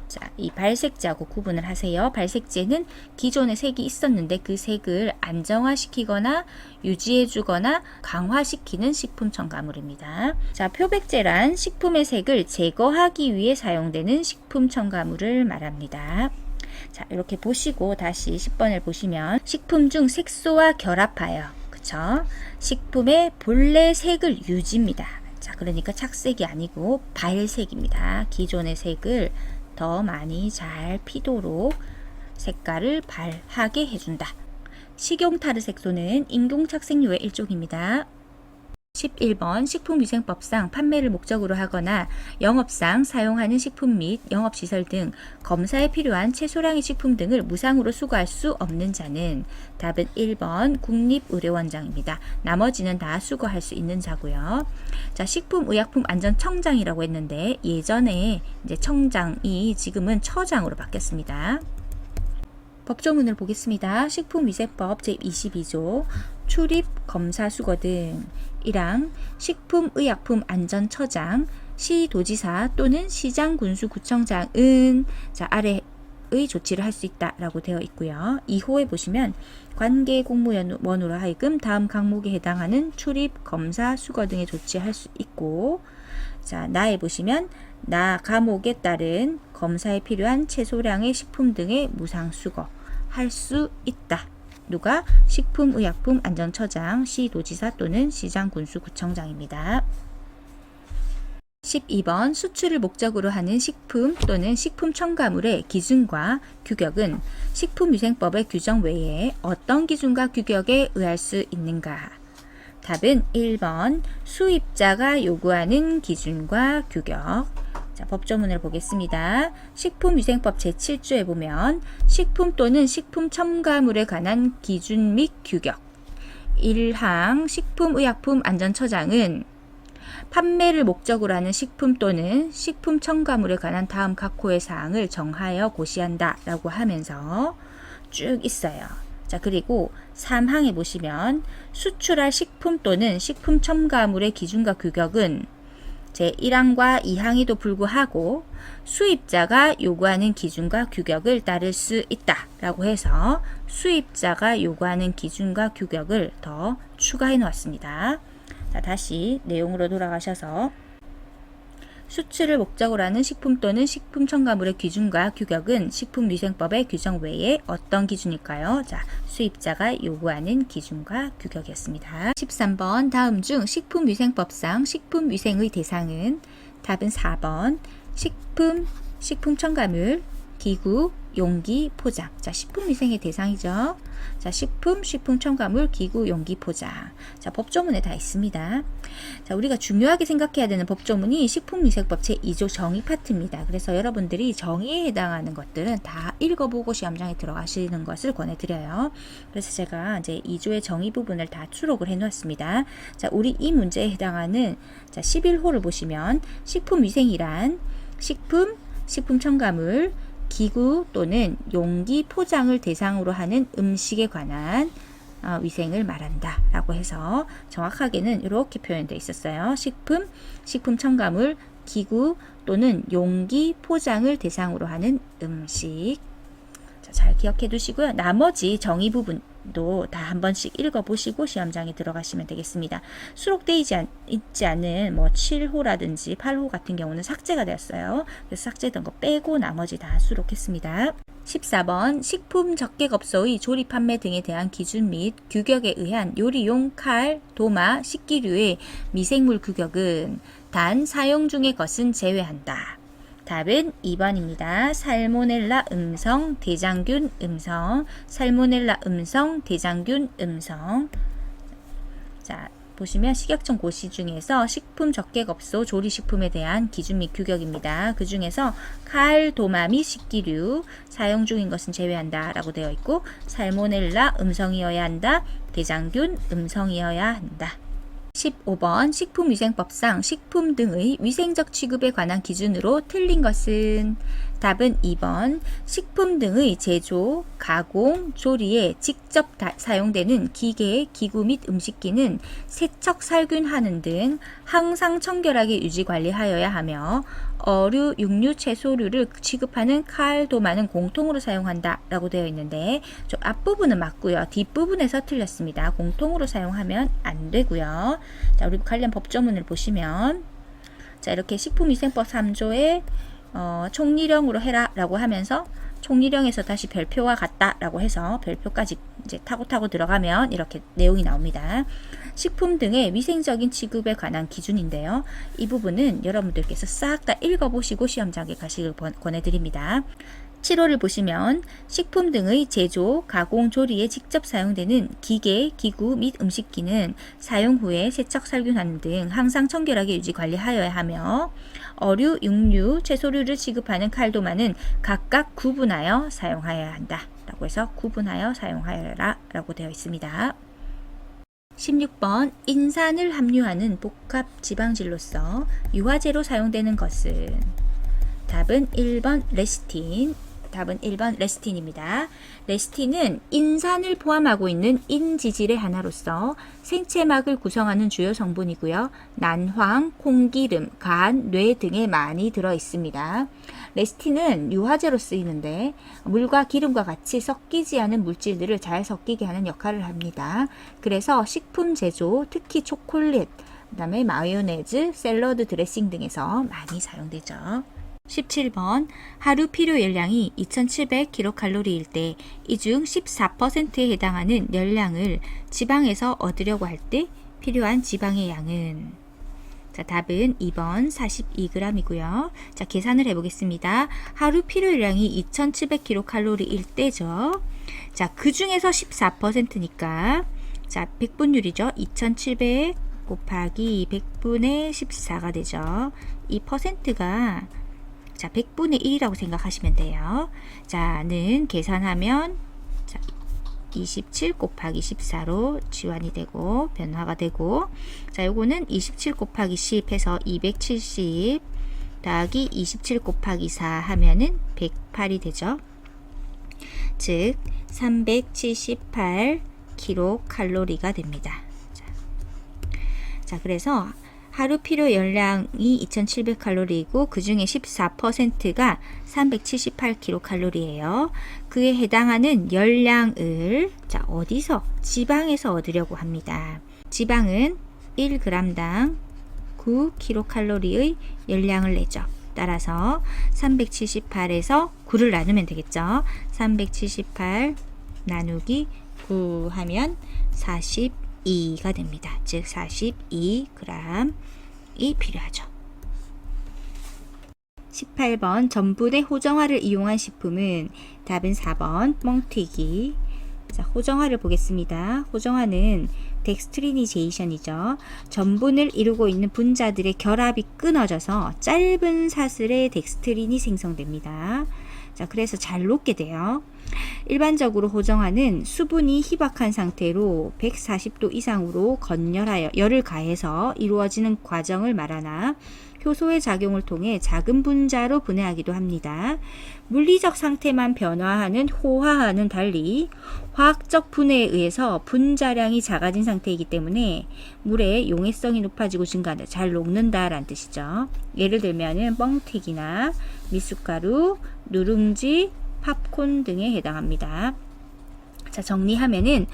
A: 자, 이 발색제하고 구분을 하세요. 발색제는 기존에 색이 있었는데 그 색을 안정화시키거나 유지해주거나 강화시키는 식품 첨가물입니다. 자, 표백제란 식품의 색을 제거하기 위해 사용되는 식품 첨가물을 말합니다. 자, 이렇게 보시고 다시 10번을 보시면 식품 중 색소와 결합하여 그쵸? 식품의 본래 색을 유지입니다. 자, 그러니까 착색이 아니고 발색입니다. 기존의 색을 더 많이 잘 피도록 색깔을 발하게 해준다. 식용타르색소는 인공착색료의 일종입니다. 11번 식품위생법상 판매를 목적으로 하거나 영업상 사용하는 식품 및 영업시설 등 검사에 필요한 최소량의 식품 등을 무상으로 수거할 수 없는 자는 답은 1번 국립의료원장입니다. 나머지는 다 수거할 수 있는 자고요. 자, 식품의약품안전청장이라고 했는데 예전에 이제 청장이 지금은 처장으로 바뀌었습니다. 법조문을 보겠습니다. 식품위생법 제22조 출입, 검사, 수거 등 1항 식품의약품안전처장, 시도지사 또는 시장군수구청장은 자, 아래의 조치를 할 수 있다라고 되어 있고요. 2호에 보시면 관계 공무원으로 하여금 다음 항목에 해당하는 출입, 검사, 수거 등의 조치할 수 있고 자, 나에 보시면 나 과목에 따른 검사에 필요한 최소량의 식품 등의 무상 수거 할 수 있다. 누가? 식품의약품안전처장, 시도지사 또는 시장군수구청장입니다. 12번 수출을 목적으로 하는 식품 또는 식품 첨가물의 기준과 규격은 식품위생법의 규정 외에 어떤 기준과 규격에 의할 수 있는가? 답은 1번 수입자가 요구하는 기준과 규격. 자, 법조문을 보겠습니다. 식품위생법 제7조에 보면 식품 또는 식품 첨가물에 관한 기준 및 규격 1항 식품의약품안전처장은 판매를 목적으로 하는 식품 또는 식품 첨가물에 관한 다음 각 호의 사항을 정하여 고시한다 라고 하면서 쭉 있어요. 자, 그리고 3항에 보시면 수출할 식품 또는 식품 첨가물의 기준과 규격은 제1항과 2항에도 불구하고 수입자가 요구하는 기준과 규격을 따를 수 있다 라고 해서 수입자가 요구하는 기준과 규격을 더 추가해 놓았습니다. 자, 다시 내용으로 돌아가셔서 수출을 목적으로 하는 식품 또는 식품 첨가물의 기준과 규격은 식품위생법의 규정 외에 어떤 기준일까요? 자, 수입자가 요구하는 기준과 규격이었습니다. 13번 다음 중 식품위생법상 식품위생의 대상은 답은 4번 식품 첨가물, 기구, 용기, 포장. 자, 식품위생의 대상이죠. 자, 식품 첨가물, 기구, 용기, 포장. 자, 법조문에 다 있습니다. 자, 우리가 중요하게 생각해야 되는 법조문이 식품위생법 제2조 정의 파트입니다. 그래서 여러분들이 정의에 해당하는 것들은 다 읽어보고 시험장에 들어가시는 것을 권해드려요. 그래서 제가 이제 2조의 정의 부분을 다 추록을 해놓았습니다. 자, 우리 이 문제에 해당하는 자, 11호를 보시면 식품위생이란 식품 첨가물, 기구 또는 용기 포장을 대상으로 하는 음식에 관한 위생을 말한다 라고 해서 정확하게는 이렇게 표현되어 있었어요. 식품 첨가물, 기구 또는 용기 포장을 대상으로 하는 음식. 자, 잘 기억해 두시고요. 나머지 정의 부분 도 다 한 번씩 읽어보시고 시험장에 들어가시면 되겠습니다. 수록되어 있지 않은 뭐 7호라든지 8호 같은 경우는 삭제가 되었어요. 그래서 삭제된 거 빼고 나머지 다 수록했습니다. 14번 식품 적객업소의 조리 판매 등에 대한 기준 및 규격에 의한 요리용 칼, 도마, 식기류의 미생물 규격은 단 사용 중의 것은 제외한다. 답은 2번입니다. 살모넬라 음성, 대장균 음성, 살모넬라 음성, 대장균 음성. 자, 보시면 식약청 고시 중에서 식품 적객업소 조리식품에 대한 기준 및 규격입니다. 그 중에서 칼, 도마 및 식기류 사용 중인 것은 제외한다 라고 되어 있고, 살모넬라 음성이어야 한다, 대장균 음성이어야 한다. 15번 식품위생법상 식품 등의 위생적 취급에 관한 기준으로 틀린 것은? 답은 2번 식품 등의 제조, 가공, 조리에 직접 사용되는 기계, 기구 및 음식기는 세척, 살균하는 등 항상 청결하게 유지 관리하여야 하며 어류, 육류, 채소류를 취급하는 칼, 도마는 공통으로 사용한다 라고 되어 있는데 좀 앞부분은 맞고요. 뒷부분에서 틀렸습니다. 공통으로 사용하면 안 되고요. 자, 우리 관련 법조문을 보시면 자, 이렇게 식품위생법 3조에 총리령으로 해라 라고 하면서 총리령에서 다시 별표와 같다 라고 해서 별표까지 이제 타고 들어가면 이렇게 내용이 나옵니다. 식품 등의 위생적인 취급에 관한 기준인데요. 이 부분은 여러분들께서 싹 다 읽어보시고 시험장에 가시길 권해드립니다. 7호를 보시면 식품 등의 제조, 가공, 조리에 직접 사용되는 기계, 기구 및 음식기는 사용 후에 세척, 살균하는 등 항상 청결하게 유지 관리하여야 하며 어류, 육류, 채소류를 취급하는 칼, 도마는 각각 구분하여 사용하여야 한다 라고 해서 구분하여 사용하여라 라고 되어 있습니다. 16번 인산을 함유하는 복합 지방질로서 유화제로 사용되는 것은? 답은 1번 레시틴. 답은 1번 레시틴입니다. 레시틴은 인산을 포함하고 있는 인지질의 하나로서 생체막을 구성하는 주요 성분이고요. 난황, 콩기름, 간, 뇌 등에 많이 들어 있습니다. 레시틴은 유화제로 쓰이는데 물과 기름과 같이 섞이지 않은 물질들을 잘 섞이게 하는 역할을 합니다. 그래서 식품 제조, 특히 초콜릿, 그다음에 마요네즈, 샐러드 드레싱 등에서 많이 사용되죠. 17번 하루 필요 열량이 2700kcal일 때 이 중 14%에 해당하는 열량을 지방에서 얻으려고 할 때 필요한 지방의 양은? 자, 답은 2번 42g이고요. 자, 계산을 해보겠습니다. 하루 필요 열량이 2700kcal일 때죠. 자, 그 중에서 14%니까 자, 100분율이죠. 2700 곱하기 100분의 14가 되죠. 이 퍼센트가 자, 100분의 1이라고 생각하시면 돼요. 자, 는 계산하면 자, 27 곱하기 14로 지환이 되고 변화가 되고 자, 요거는 27 곱하기 10 해서 270 더하기 27 곱하기 4 하면은 108이 되죠. 즉 378kcal가 됩니다. 자, 그래서 하루 필요 열량이 2700칼로리이고 그 중에 14%가 378kcal이에요. 그에 해당하는 열량을 자, 어디서? 지방에서 얻으려고 합니다. 지방은 1g당 9kcal의 열량을 내죠. 따라서 378에서 9를 나누면 되겠죠. 378 나누기 9 하면 42가 됩니다. 즉 42g이 필요하죠. 18번 전분의 호정화를 이용한 식품은? 답은 4번 뻥튀기. 자, 호정화를 보겠습니다. 호정화는 덱스트리니제이션이죠. 전분을 이루고 있는 분자들의 결합이 끊어져서 짧은 사슬의 덱스트린이 생성됩니다. 자, 그래서 잘 녹게 돼요. 일반적으로 호정화는 수분이 희박한 상태로 140도 이상으로 건열하여 열을 가해서 이루어지는 과정을 말하나 효소의 작용을 통해 작은 분자로 분해하기도 합니다. 물리적 상태만 변화하는 호화와는 달리 화학적 분해에 의해서 분자량이 작아진 상태이기 때문에 물의 용해성이 높아지고 증가한다. 잘 녹는다라는 뜻이죠. 예를 들면은 뻥튀기나 미숫가루, 누룽지, 팝콘 등에 해당합니다. 자, 정리하면은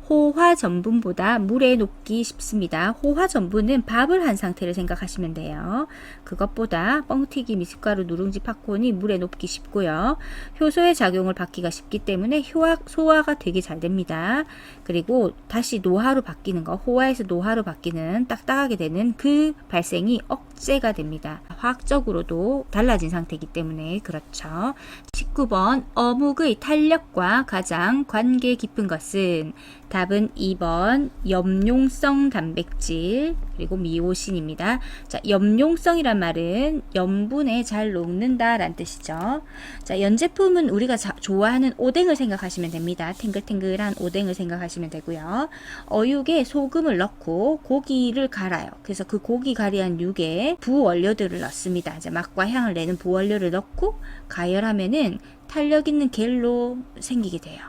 A: 호화 전분보다 물에 녹기 쉽습니다. 호화 전분은 밥을 한 상태를 생각하시면 돼요. 그것보다 뻥튀기, 미숫가루, 누룽지, 팝콘이 물에 녹기 쉽고요. 효소의 작용을 받기가 쉽기 때문에 소화가 되게 잘 됩니다. 그리고 다시 노화로 바뀌는 거, 호화에서 노화로 바뀌는 딱딱하게 되는 그 발생이 억제가 됩니다. 화학적으로도 달라진 상태이기 때문에 그렇죠. 19번 어묵의 탄력과 가장 관계 깊은 것은 답은 2번 염용성 단백질 그리고 미오신입니다. 자, 염용성이란 말은 염분에 잘 녹는다 라는 뜻이죠. 자, 연제품은 우리가 좋아하는 오뎅을 생각하시면 됩니다. 탱글탱글한 오뎅을 생각하시면 되고요. 어육에 소금을 넣고 고기를 갈아요. 그래서 그 고기 가리한 육에 부원료들을 넣습니다. 이제 맛과 향을 내는 부원료를 넣고 가열하면은 탄력 있는 겔로 생기게 돼요.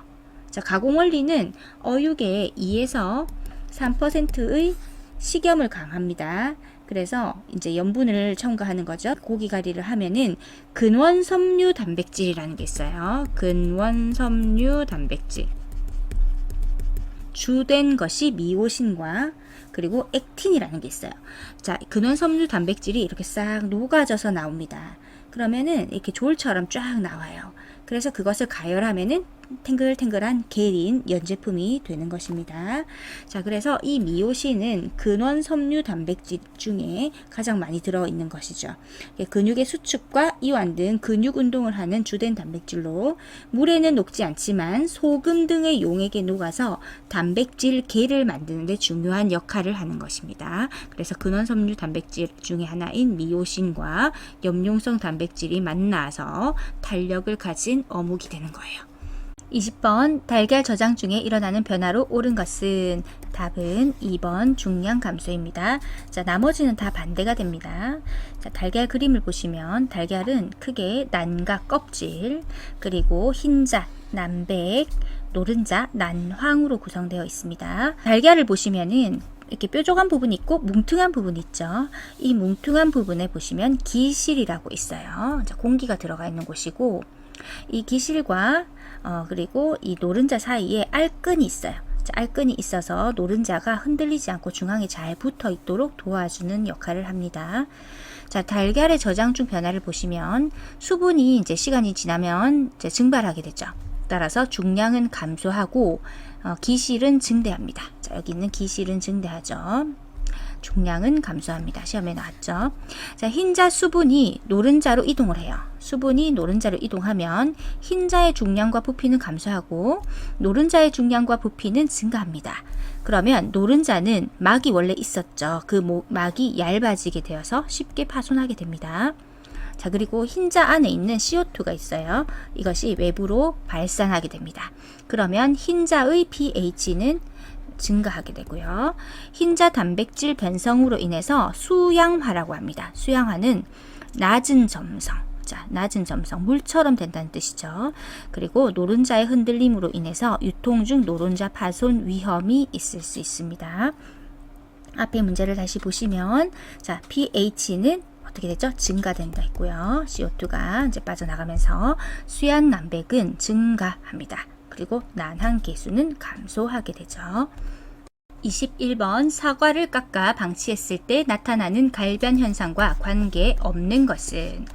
A: 자, 가공 원리는 어육에 2에서 3%의 식염을 강합니다. 그래서 이제 염분을 첨가하는 거죠. 고기 가리를 하면은 근원섬유 단백질이라는 게 있어요. 근원섬유 단백질. 주된 것이 미오신과 그리고 액틴이라는 게 있어요. 자, 근원섬유 단백질이 이렇게 싹 녹아져서 나옵니다. 그러면은 이렇게 졸처럼 쫙 나와요. 그래서 그것을 가열하면은 탱글탱글한 겔인 연제품이 되는 것입니다. 자, 그래서 이 미오신은 근원 섬유 단백질 중에 가장 많이 들어있는 것이죠. 근육의 수축과 이완 등 근육 운동을 하는 주된 단백질로 물에는 녹지 않지만 소금 등의 용액에 녹아서 단백질 겔을 만드는 데 중요한 역할을 하는 것입니다. 그래서 근원 섬유 단백질 중에 하나인 미오신과 염용성 단백질이 만나서 탄력을 가진 어묵이 되는 거예요. 20번 달걀 저장 중에 일어나는 변화로 옳은 것은 답은 2번 중량 감소입니다. 자, 나머지는 다 반대가 됩니다. 자, 달걀 그림을 보시면 달걀은 크게 난과 껍질, 그리고 흰자, 난백, 노른자, 난황으로 구성되어 있습니다. 달걀을 보시면은 이렇게 뾰족한 부분이 있고 뭉퉁한 부분이 있죠. 이 뭉퉁한 부분에 보시면 기실이라고 있어요. 자, 공기가 들어가 있는 곳이고 이 기실과 그리고 이 노른자 사이에 알끈이 있어요. 자, 알끈이 있어서 노른자가 흔들리지 않고 중앙에 잘 붙어 있도록 도와주는 역할을 합니다. 자, 달걀의 저장 중 변화를 보시면 수분이 이제 시간이 지나면 이제 증발하게 되죠. 따라서 중량은 감소하고 기실은 증대합니다. 자, 여기 있는 기실은 증대하죠. 중량은 감소합니다. 시험에 나왔죠. 자, 흰자 수분이 노른자로 이동을 해요. 수분이 노른자로 이동하면 흰자의 중량과 부피는 감소하고 노른자의 중량과 부피는 증가합니다. 그러면 노른자는 막이 원래 있었죠. 그 막이 얇아지게 되어서 쉽게 파손하게 됩니다. 자, 그리고 흰자 안에 있는 CO2가 있어요. 이것이 외부로 발산하게 됩니다. 그러면 흰자의 pH는 증가하게 되고요. 흰자 단백질 변성으로 인해서 수양화라고 합니다. 수양화는 낮은 점성, 자, 낮은 점성, 물처럼 된다는 뜻이죠. 그리고 노른자의 흔들림으로 인해서 유통 중 노른자 파손 위험이 있을 수 있습니다. 앞에 문제를 다시 보시면, 자, pH는 어떻게 되죠? 증가된다 했고요. CO2가 이제 빠져나가면서 수양 난백은 증가합니다. 그리고 난항 계수는 감소하게 되죠. 21번 사과를 깎아 방치했을 때 나타나는 갈변 현상과 관계없는 것은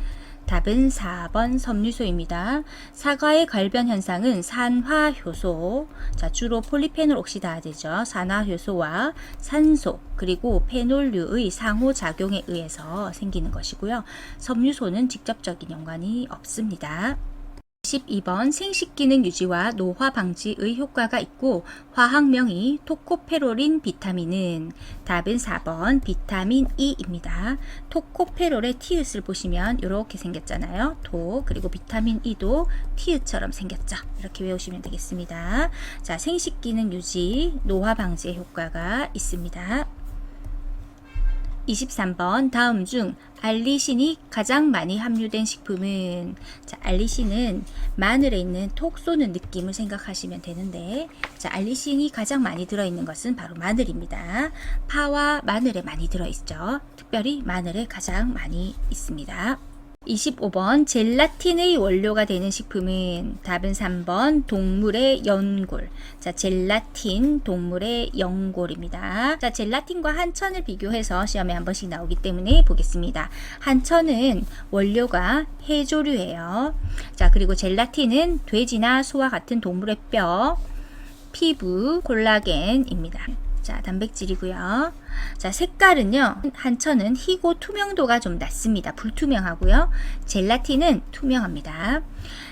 A: 답은 4번 섬유소입니다. 사과의 갈변 현상은 산화효소, 자, 주로 폴리페놀 옥시다제죠. 산화효소와 산소 그리고 페놀류의 상호작용에 의해서 생기는 것이고요. 섬유소는 직접적인 연관이 없습니다. 12번 생식기능 유지와 노화 방지의 효과가 있고 화학명이 토코페롤인 비타민은 답은 4번 비타민 E입니다. 토코페롤의 티읕을 보시면 이렇게 생겼잖아요. 토 그리고 비타민 E도 티읕처럼 생겼죠. 이렇게 외우시면 되겠습니다. 자, 생식기능 유지, 노화 방지의 효과가 있습니다. 23번 다음 중 알리신이 가장 많이 함유된 식품은, 자, 알리신은 마늘에 있는 톡 쏘는 느낌을 생각하시면 되는데, 자, 알리신이 가장 많이 들어있는 것은 바로 마늘입니다. 파와 마늘에 많이 들어있죠. 특별히 마늘에 가장 많이 있습니다. 25번 젤라틴의 원료가 되는 식품은 답은 3번 동물의 연골. 자, 젤라틴 동물의 연골입니다. 자, 젤라틴과 한천을 비교해서 시험에 한 번씩 나오기 때문에 보겠습니다. 한천은 원료가 해조류예요. 자, 그리고 젤라틴은 돼지나 소와 같은 동물의 뼈, 피부, 콜라겐입니다. 자, 단백질이고요. 자, 색깔은요. 한천은 희고 투명도가 좀 낮습니다. 불투명하고요. 젤라틴은 투명합니다.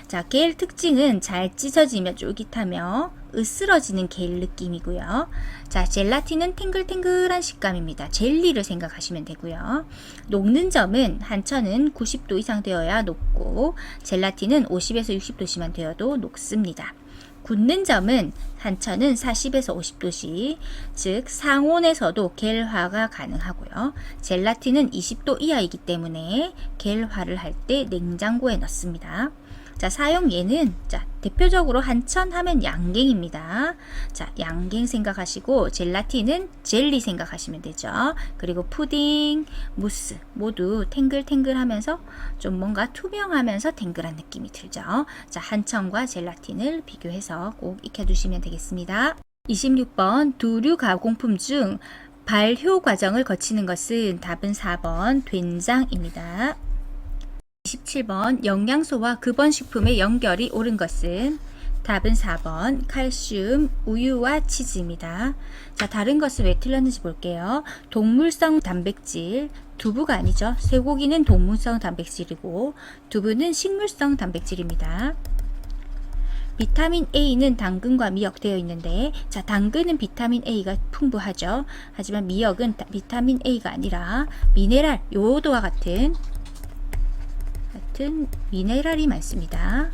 A: 자, 겔 특징은 잘 찢어지며 쫄깃하며 으스러지는 겔 느낌이고요. 자, 젤라틴은 탱글탱글한 식감입니다. 젤리를 생각하시면 되고요. 녹는 점은 한천은 90도 이상 되어야 녹고 젤라틴은 50에서 60도씨만 되어도 녹습니다. 굳는 점은 한천은 40에서 50도씨, 즉 상온에서도 겔화가 가능하고요. 젤라틴은 20도 이하이기 때문에 겔화를 할 때 냉장고에 넣습니다. 자, 사용예는 대표적으로 한천 하면 양갱입니다. 자, 양갱 생각하시고 젤라틴은 젤리 생각하시면 되죠. 그리고 푸딩, 무스 모두 탱글탱글하면서 좀 뭔가 투명하면서 탱글한 느낌이 들죠. 자, 한천과 젤라틴을 비교해서 꼭 익혀두시면 되겠습니다. 26번 두류 가공품 중 발효 과정을 거치는 것은 답은 4번 된장입니다. 27번 영양소와 급원식품의 연결이 옳은 것은 답은 4번 칼슘, 우유와 치즈입니다. 자, 다른 것은 왜 틀렸는지 볼게요. 동물성 단백질, 두부가 아니죠. 쇠고기는 동물성 단백질이고 두부는 식물성 단백질입니다. 비타민 A는 당근과 미역 되어 있는데, 자, 당근은 비타민 A가 풍부하죠. 하지만 미역은 비타민 A가 아니라 미네랄, 요오드와 같은 미네랄이 많습니다.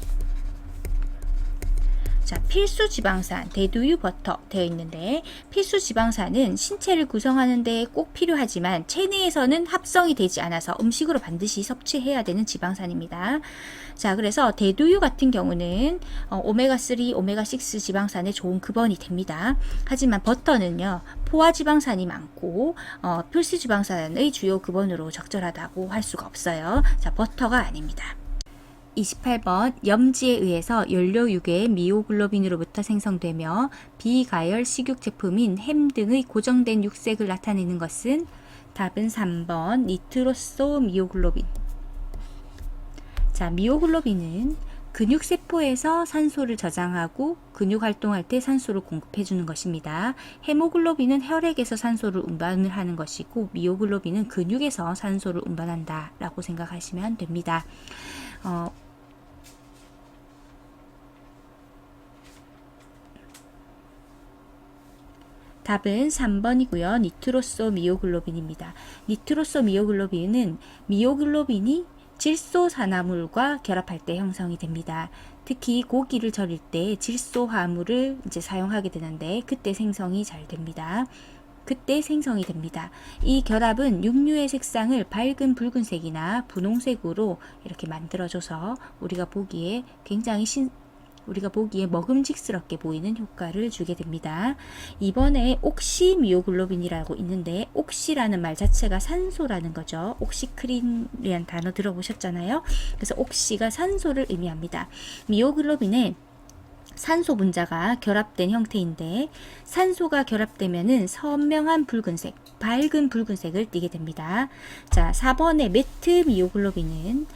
A: 자, 필수 지방산, 대두유 버터 되어 있는데 필수 지방산은 신체를 구성하는 데 꼭 필요하지만 체내에서는 합성이 되지 않아서 음식으로 반드시 섭취해야 되는 지방산입니다. 자, 그래서 대두유 같은 경우는 오메가3, 오메가6 지방산에 좋은 급원이 됩니다. 하지만 버터는요, 포화 지방산이 많고 필수 지방산의 주요 급원으로 적절하다고 할 수가 없어요. 자, 버터가 아닙니다. 28번 염지에 의해서 연료유괴 미오글로빈으로부터 생성되며 비가열 식육 제품인 햄 등의 고정된 육색을 나타내는 것은 답은 3번 니트로소 미오글로빈. 자, 미오글로빈은 근육세포에서 산소를 저장하고 근육 활동할 때 산소를 공급해 주는 것입니다. 헤모글로빈은 혈액에서 산소를 운반을 하는 것이고 미오글로빈은 근육에서 산소를 운반한다 라고 생각하시면 됩니다. 답은 3번이고요. 니트로소 미오글로빈입니다. 니트로소 미오글로빈은 미오글로빈이 질소산화물과 결합할 때 형성이 됩니다. 특히 고기를 절일 때 질소화물을 사용하게 되는데 그때 생성이 잘 됩니다. 이 결합은 육류의 색상을 밝은 붉은색이나 분홍색으로 이렇게 만들어줘서 우리가 보기에 먹음직스럽게 보이는 효과를 주게 됩니다. 이번에 옥시미오글로빈이라고 있는데 옥시라는 말 자체가 산소라는 거죠. 옥시크린이라는 단어 들어보셨잖아요. 그래서 옥시가 산소를 의미합니다. 미오글로빈에 산소 분자가 결합된 형태인데 산소가 결합되면은 선명한 붉은색, 밝은 붉은색을 띠게 됩니다. 자, 4번의 매트 미오글로빈은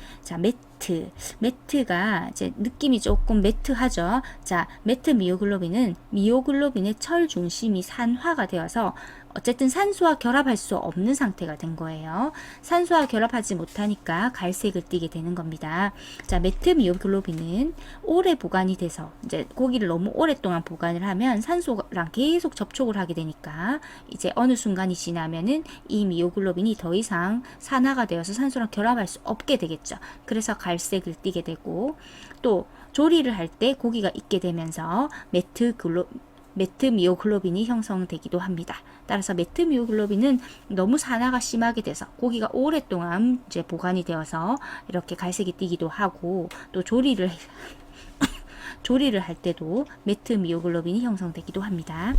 A: 매트가 이제 느낌이 조금 매트하죠. 자, 매트 미오글로빈은 미오글로빈의 철 중심이 산화가 되어서 어쨌든 산소와 결합할 수 없는 상태가 된 거예요. 산소와 결합하지 못하니까 갈색을 띠게 되는 겁니다. 자, 매트 미오글로빈은 오래 보관이 돼서 이제 고기를 너무 오랫동안 보관을 하면 산소랑 계속 접촉을 하게 되니까 이제 어느 순간이 지나면은 이 미오글로빈이 더 이상 산화가 되어서 산소랑 결합할 수 없게 되겠죠. 그래서 갈색을 띠게 되고 또 조리를 할 때 고기가 익게 되면서 매트 미오글로빈이 형성되기도 합니다. 따라서 매트 미오글로빈은 너무 산화가 심하게 돼서 고기가 오랫동안 이제 보관이 되어서 이렇게 갈색이 띠기도 하고 또 조리를 할 때도 매트 미오글로빈이 형성되기도 합니다.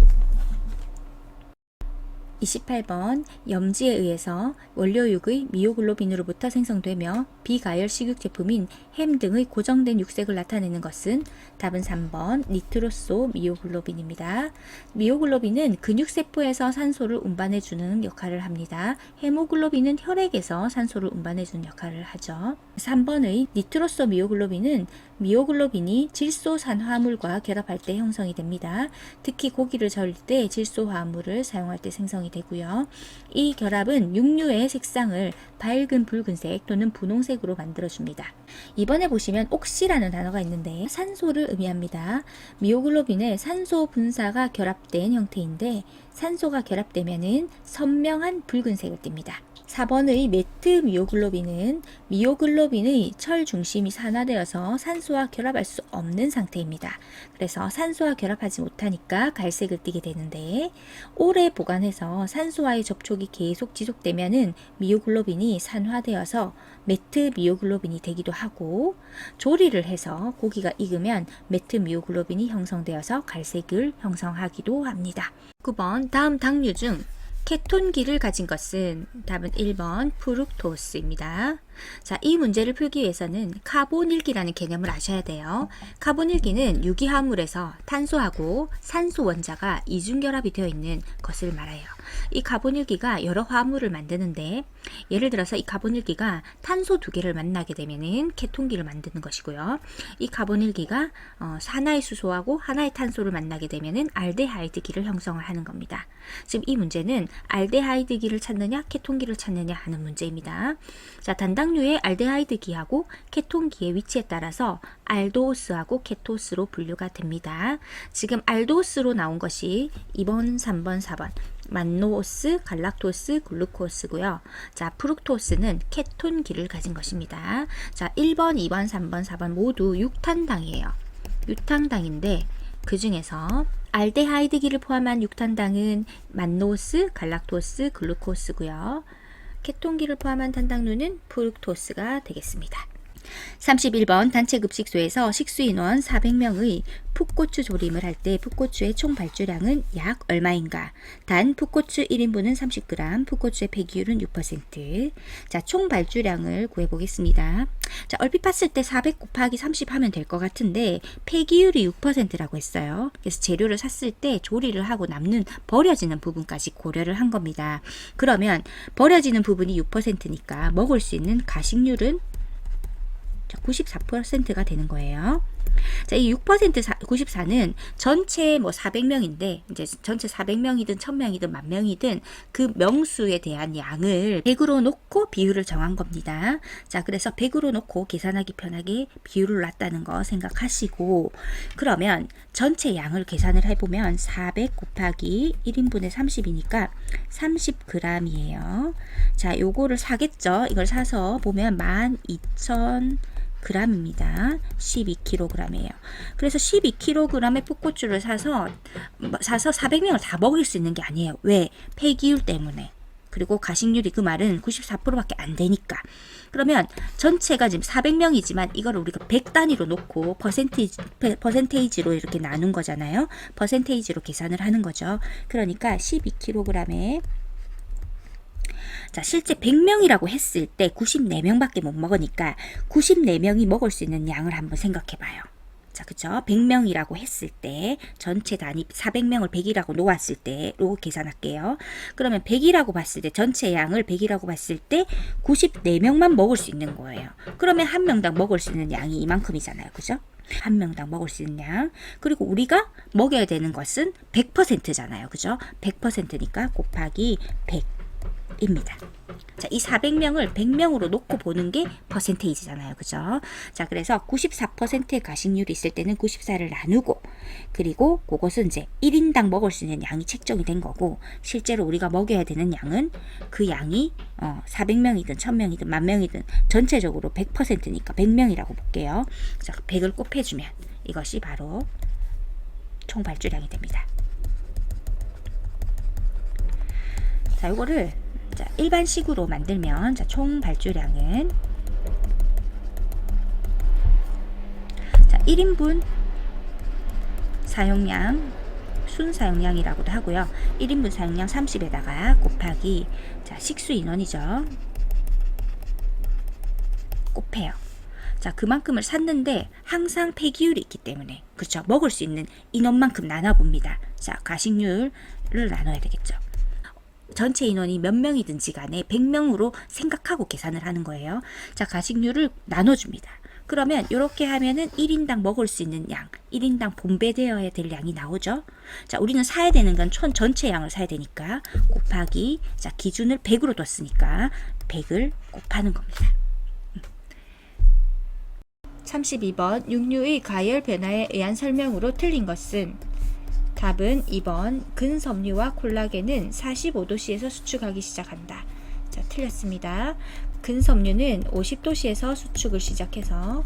A: 28번 염지에 의해서 원료육의 미오글로빈으로부터 생성되며 비가열 식육 제품인 햄 등의 고정된 육색을 나타내는 것은 답은 3번 니트로소 미오글로빈입니다. 미오글로빈은 근육세포에서 산소를 운반해주는 역할을 합니다. 헤모글로빈은 혈액에서 산소를 운반해주는 역할을 하죠. 3번의 니트로소 미오글로빈은 미오글로빈이 질소산화물과 결합할 때 형성이 됩니다. 특히 고기를 저을 때 질소화합물을 사용할 때 생성이 되고요. 이 결합은 육류의 색상을 밝은 붉은색 또는 분홍색으로 만들어줍니다. 이번에 보시면 옥시라는 단어가 있는데 산소를 의미합니다. 미오글로빈의 산소 분사가 결합된 형태인데 산소가 결합되면은 선명한 붉은색을 띱니다. 4번의 메트 미오글로빈은 미오글로빈의 철 중심이 산화되어서 산소와 결합할 수 없는 상태입니다. 그래서 산소와 결합하지 못하니까 갈색을 띠게 되는데 오래 보관해서 산소와의 접촉이 계속 지속되면은 미오글로빈이 산화되어서 메트 미오글로빈이 되기도 하고 조리를 해서 고기가 익으면 메트 미오글로빈이 형성되어서 갈색을 형성하기도 합니다. 9번 다음 당류 중 케톤기를 가진 것은 답은 1번 프룩토스입니다. 자, 이 문제를 풀기 위해서는 카본일기라는 개념을 아셔야 돼요. 카본일기는 유기화합물에서 탄소하고 산소 원자가 이중결합이 되어 있는 것을 말해요. 이 카본일기가 여러 화합물을 만드는데 예를 들어서 이 카본일기가 탄소 2개를 만나게 되면은 케톤기를 만드는 것이고요. 이 카본일기가 하나의 수소하고 하나의 탄소를 만나게 되면은 알데하이드기를 형성을 하는 겁니다. 지금 이 문제는 알데하이드기를 찾느냐 케톤기를 찾느냐 하는 문제입니다. 자, 단당류의 알데하이드기하고 케톤기의 위치에 따라서 알도스하고 케토스로 분류가 됩니다. 지금 알도스로 나온 것이 2번, 3번, 4번 만노스, 갈락토스, 글루코스고요. 자, 프룩토스는 케톤기를 가진 것입니다. 자, 1번, 2번, 3번, 4번 모두 육탄당이에요. 육탄당인데 그 중에서 알데하이드기를 포함한 육탄당은 만노스, 갈락토스, 글루코스고요. 케톤기를 포함한 탄당류는 프룩토스가 되겠습니다. 31번 단체급식소에서 식수인원 400명의 풋고추 조림을 할 때 풋고추의 총 발주량은 약 얼마인가? 단 풋고추 1인분은 30g, 풋고추의 폐기율은 6%. 자, 총 발주량을 구해보겠습니다. 자, 얼핏 봤을 때 400 곱하기 30 하면 될 것 같은데 폐기율이 6%라고 했어요. 그래서 재료를 샀을 때 조리를 하고 남는 버려지는 부분까지 고려를 한 겁니다. 그러면 버려지는 부분이 6%니까 먹을 수 있는 가식률은 94%가 되는 거예요. 자, 이 6% 94는 전체 400명인데 이제 전체 400명이든 1000명이든 10,000명이든 그 명수에 대한 양을 100으로 놓고 비율을 정한 겁니다. 자, 그래서 100으로 놓고 계산하기 편하게 비율을 놨다는 거 생각하시고 그러면 전체 양을 계산을 해보면 400 곱하기 1인분에 30이니까 30g이에요. 자, 요거를 사겠죠. 이걸 사서 보면 12,000 g입니다. 12kg이에요. 그래서 12kg의 풋고추를 사서 400명을 다 먹을 수 있는 게 아니에요. 왜? 폐기율 때문에. 그리고 가식률이 그 말은 94%밖에 안 되니까. 그러면 전체가 지금 400명이지만 이걸 우리가 100 단위로 놓고 퍼센테이지로 이렇게 나눈 거잖아요. 퍼센테이지로 계산을 하는 거죠. 그러니까 12kg에 자, 실제 100명이라고 했을 때 94명밖에 못 먹으니까 94명이 먹을 수 있는 양을 한번 생각해 봐요. 자, 그죠? 100명이라고 했을 때 전체 단위 400명을 100이라고 놓았을 때로 계산할게요. 그러면 100이라고 봤을 때 전체 양을 100이라고 봤을 때 94명만 먹을 수 있는 거예요. 그러면 한 명당 먹을 수 있는 양이 이만큼이잖아요. 그죠? 한 명당 먹을 수 있는 양. 그리고 우리가 먹여야 되는 것은 100%잖아요. 그죠? 100%니까 곱하기 100 입니다. 자, 이 400명을 100명으로 놓고 보는 게 퍼센테이지잖아요. 그죠? 자, 그래서 94%의 가식률이 있을 때는 94를 나누고 그리고 그것은 이제 1인당 먹을 수 있는 양이 책정이 된 거고 실제로 우리가 먹여야 되는 양은 그 양이 400명이든 1000명이든 10,000명이든 전체적으로 100%니까 100명이라고 볼게요. 자, 100을 곱해주면 이것이 바로 총 발주량이 됩니다. 자, 요거를 자, 일반식으로 만들면 자, 총 발주량은 자, 1인분 사용량 순 사용량이라고도 하고요. 1인분 사용량 30에다가 곱하기 자 식수 인원이죠. 곱해요. 자 그만큼을 샀는데 항상 폐기율이 있기 때문에 그렇죠. 먹을 수 있는 인원만큼 나눠봅니다. 자 가식률을 나눠야 되겠죠. 전체 인원이 몇 명이든지 간에 100명으로 생각하고 계산을 하는 거예요. 자 가식률을 나눠줍니다. 그러면 이렇게 하면은 1인당 먹을 수 있는 양, 1인당 분배되어야 될 양이 나오죠. 자, 우리는 사야 되는 건 전체 양을 사야 되니까 곱하기 자, 기준을 100으로 뒀으니까 100을 곱하는 겁니다. 32번 육류의 가열 변화에 의한 설명으로 틀린 것은 답은 2번 근섬유와 콜라겐은 45도씨에서 수축하기 시작한다. 자, 틀렸습니다. 근섬유는 50도씨에서 수축을 시작해서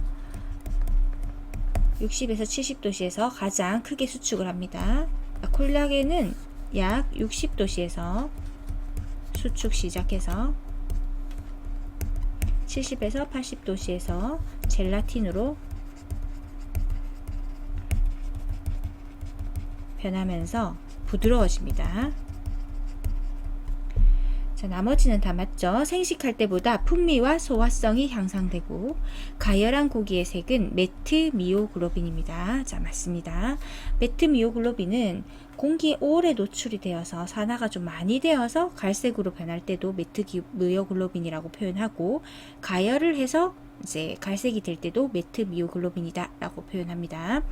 A: 60에서 70도씨에서 가장 크게 수축을 합니다. 콜라겐은 약 60도씨에서 수축 시작해서 70에서 80도씨에서 젤라틴으로 변하면서 부드러워집니다. 자, 나머지는 다 맞죠? 생식할 때보다 풍미와 소화성이 향상되고 가열한 고기의 색은 메트미오글로빈입니다. 자, 맞습니다. 메트미오글로빈은 공기에 오래 노출이 되어서 산화가 좀 많이 되어서 갈색으로 변할 때도 메트미오글로빈이라고 표현하고 가열을 해서 이제 갈색이 될 때도 메트미오글로빈이다 라고 표현합니다.